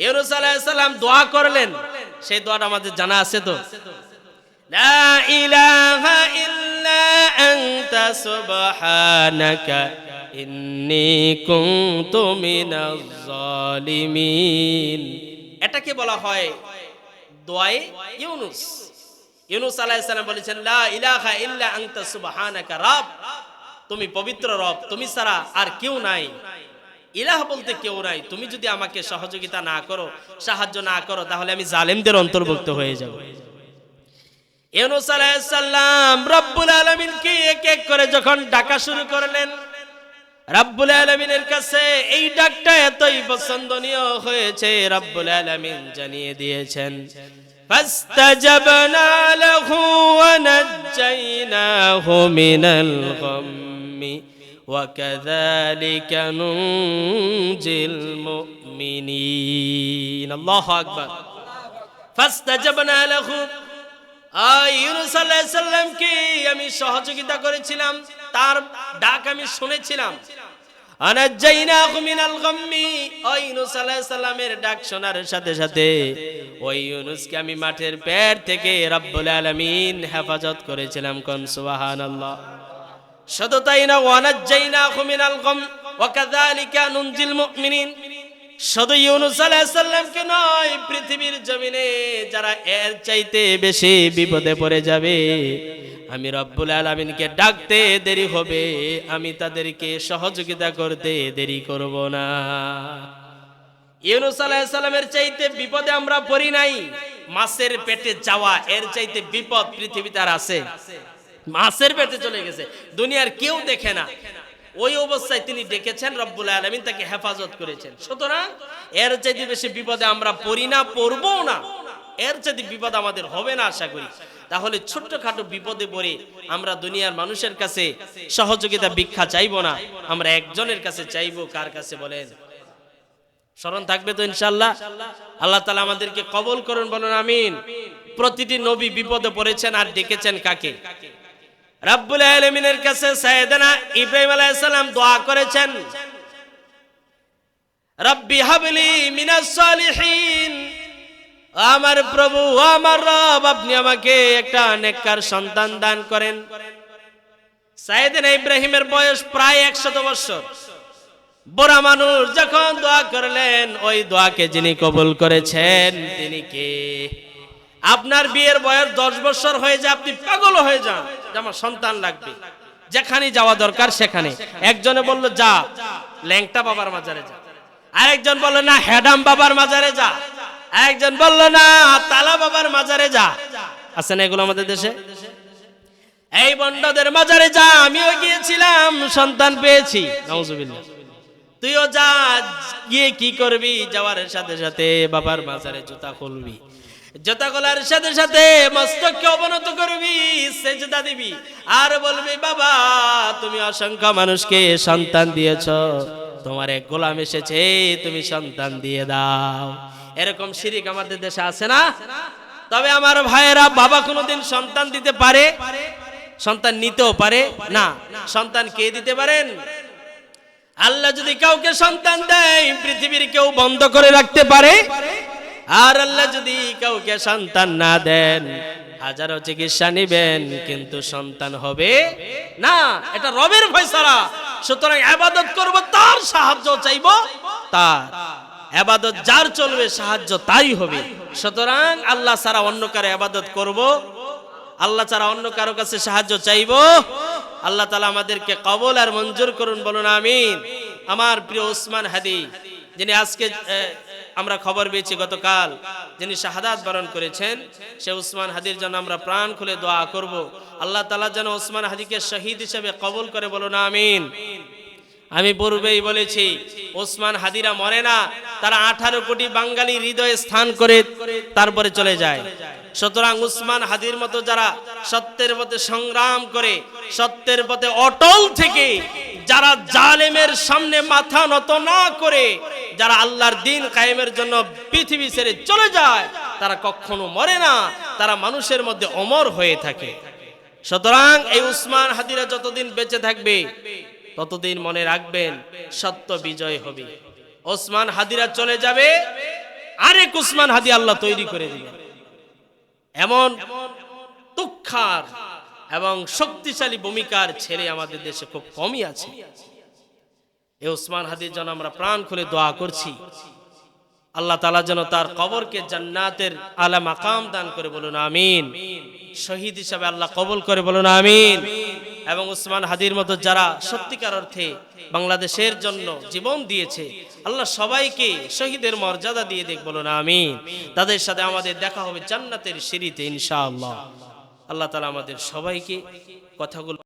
ইউনূস আলাইহিস সালাম দোয়া করলেন, সেই দোয়াটা আমাদের জানা আছে তো, লা ইলাহা ইল্লা আনতা সুবহানাকা ইন্নী কুনতু মিনাজ জালিমিন। এটাকে বলা হয় দোয়ায়ে ইউনূস। ইউনূস আলাইহিস সালাম বলেছেন লা ইলাহা ইল্লা আনতা সুবহানাকা, রব তুমি পবিত্র, রব তুমি ছাড়া আর কেউ নাই, ইলাহ বলতে কেউ নাই। তুমি যদি আমাকে সহযোগিতা না করো, সাহায্য না করো, তাহলে আমি জালেমদের অন্তর্ভুক্ত হয়ে যাব। ইউনূস আলাইহিস সালাম রব্বুল আলামিনকে এক এক করে যখন ডাকা শুরু করলেন, রব্বুল আলামিনের কাছে এই ডাকটা এতই পছন্দনীয় হয়েছে, রব্বুল আলামিন জানিয়ে দিয়েছেন ফাস্তাজাবনা লাহু ওয়া নাজ্জাইনাহু মিনাল গাম্মি ওয়া কাযালিকা নুনজিল মুমিনিন। আল্লাহু আকবার। ফাস্তাজাবনা লাহু, ইউনূস আলাইহিস সালামকে আমি সহযোগিতা করেছিলাম, তার ডাক আমি শুনেছিলাম। আনাজ্জাইনাহু মিনাল গাম্মি, ওই ইউনূস আলাইহিস সালামের ডাক শোনার সাথে সাথে ওই ইউনূসকে আমি মাঠের পেট থেকে রব্বুল আলামিন হেফাজত করেছিলাম। কোন সুবহানাল্লাহ। শুধু তাই না, ওয়ানাজ্জাইনাহু মিনাল গাম ওয়া কাযালিকা নুনজিল মুমিনিন। শুধু ইউনূস আলাইহিস সালামকে নয়, পৃথিবীর জমিনে যারা এর চাইতে বেশি বিপদে পড়ে যাবে, আমি রব্বুল আলামিনকে ডাকতে দেরি হবে, আমি তাদেরকে সহযোগিতা করতে দেরি করব না। ইউনূস আলাইহিস সালামের চাইতে বিপদে আমরা পড়ি নাই। মাছের পেটে যাওয়া, এর চাইতে বিপদ পৃথিবীতে আর আছে? মাছের পেটে চলে গেছে, দুনিয়ার কেউ দেখে না, ওই অবস্থায় তিনি ডেকেছেন, রব্বুল আলামিন তাকে হেফাজত করেছেন। সুতরাং এর চাইতে বেশি বিপদে আমরা পড়ি না, পড়বো না, এর চাইতে বিপদ আমাদের হবে না আশা করি। তাহলে ছোট্টখাটো বিপদে পড়ে আমরা দুনিয়ার মানুষের কাছে সহযোগিতা ভিক্ষা চাইবো না, আমরা একজনের কাছে চাইবো। কার কাছে বলেন? স্মরণ থাকবে তো ইনশাআল্লাহ? আল্লাহ তাআলা আমাদেরকে কবুল করুন, বলুন আমিন। প্রতিটি নবী বিপদে পড়েছেন আর ডেকেছেন কাকে? রব্বুল আলামিনের কাছে সাইয়েদনা ইব্রাহিম আলাইহিস সালাম দোয়া করেছেন, রব্বি হাবলি মিনাস সালিহিন, আমার প্রভু, আমার রব, আপনি আমাকে একটা নেককার সন্তান দান করেন। সাইয়েদনা ইব্রাহিমের বয়স প্রায় 100 বছর। বড় মানুষ যখন দোয়া করলেন, ওই দোয়াকে যিনি কবুল করেছেন তিনি কে? আপনার বিয়ের বয়স 10 বছর হয়ে যায়, আপনি পাগল হয়ে যান যে আমার সন্তান লাগবে, যেখানে যাওয়া দরকার সেখানে। একজনে বলল যা ল্যাংটা বাবার মাজারে যা, আরেকজন বলল না হেডাম বাবার মাজারে যা, আরেকজন বলল না তালা বাবার মাজারে যা। আছে না এগুলো আমাদের দেশে? এই বন্ডদের মাজারে যা, আমিও গিয়েছিলাম, সন্তান পেয়েছি, নাউজুবিল্লাহ। তুইও যা, গিয়ে কি করবি? যাওয়ার সাথে সাথে বাবার মাজারে জুতা খুলবি, জুতা খোলার সাথে সাথে মস্তককে অবনত করবি, সেজদা দিবি, আর বলবি বাবা তুমি অসংখ্য মানুষকে সন্তান দিয়েছ, তোমার এক গোলাম এসেছে, তুমি সন্তান দিয়ে দাও। এরকম শিরিক আমাদের দেশে আছে না? তবে আমার ভাইয়েরা, বাবা কোনোদিন সন্তান দিতে পারে? সন্তান নিতেও পারে না। সন্তান কে দিতে পারেন? আল্লাহ যদি কাউকে সন্তান দেয়, পৃথিবীর কেউ বন্ধ করে রাখতে পারে? আর আল্লাহ যদি কাউকে সন্তান না দেন, হাজারো চিকিৎসা নিবেন, কিন্তু সন্তান হবে না। এটা রবের ফয়সালা। সুতরাং ইবাদত করব, তার সাহায্য চাইব, তার ইবাদত যার চলবে, সাহায্য তাই হবে। সুতরাং আল্লাহ ছাড়া অন্য কারো ইবাদত করব, আল্লাহ ছাড়া অন্য কারো কাছে সাহায্য চাইব। আল্লাহ তাআলা আমাদেরকে কবুল আর মঞ্জুর করুন, বলুন আমিন। আমার প্রিয় ওসমান হাদি, যিনি আজকে আমরা খবর পেয়েছি গতকাল যিনি শাহাদাত বরণ করেছেন, সে ওসমান হাদির জন্য আমরা প্রাণ খুলে দোয়া করব। আল্লাহ তাআলা যেন ওসমান হাদিকে শহীদ হিসেবে কবুল করে, বলুন আমিন। আমি পূর্বেই বলেছি, ওসমান হাদিরা মরে না, তারা 18 কোটি বাঙালি হৃদয়ে স্থান করে তারপরে চলে যায়। সুতরাং উসমান হাদির মতো যারা সত্যের পথে সংগ্রাম করে, সত্যের পথে অটল থেকে, যারা জালেমের সামনে মাথা নত না করে, যারা আল্লাহর দ্বীন কায়েমের জন্য পৃথিবী ছেড়ে চলে যায়, তারা কখনো মরে না, তারা মানুষের মধ্যে অমর হয়ে থাকে। সুতরাং এই উসমান হাদিরা যতদিন বেঁচে থাকবে, ততদিন মনে রাখবেন সত্য বিজয় হবে। ওসমান হাদিরা চলে যাবে, আরেক উসমান হাদি আল্লাহ তৈরি করে দিবেন। এমন তুখ্যার এবং শক্তিশালী ভূমিকার ছেলে আমাদের দেশে খুব কমই আছে। এই ওসমান হাদির জন্য আমরা প্রাণ খুলে দোয়া করছি, আল্লাহ তাআলা যেন তার কবরকে জান্নাতের আলা মাকাম দান করে, বলুন আমিন। শহীদ হিসাবে আল্লাহ কবুল করে, বলুন আমিন। এবং ওসমান হাদির মতো যারা সত্যিকার অর্থে বাংলাদেশের জন্য জীবন দিয়েছে, আল্লাহ সবাইকে শহীদের মর্যাদা দিয়ে দেখ, বলুন আমিন। তাদের সাথে আমাদের দেখা হবে জান্নাতের সিঁড়িতে ইনশাআল্লাহ। আল্লাহ তাআলা আমাদের সবাইকে কথাগুলো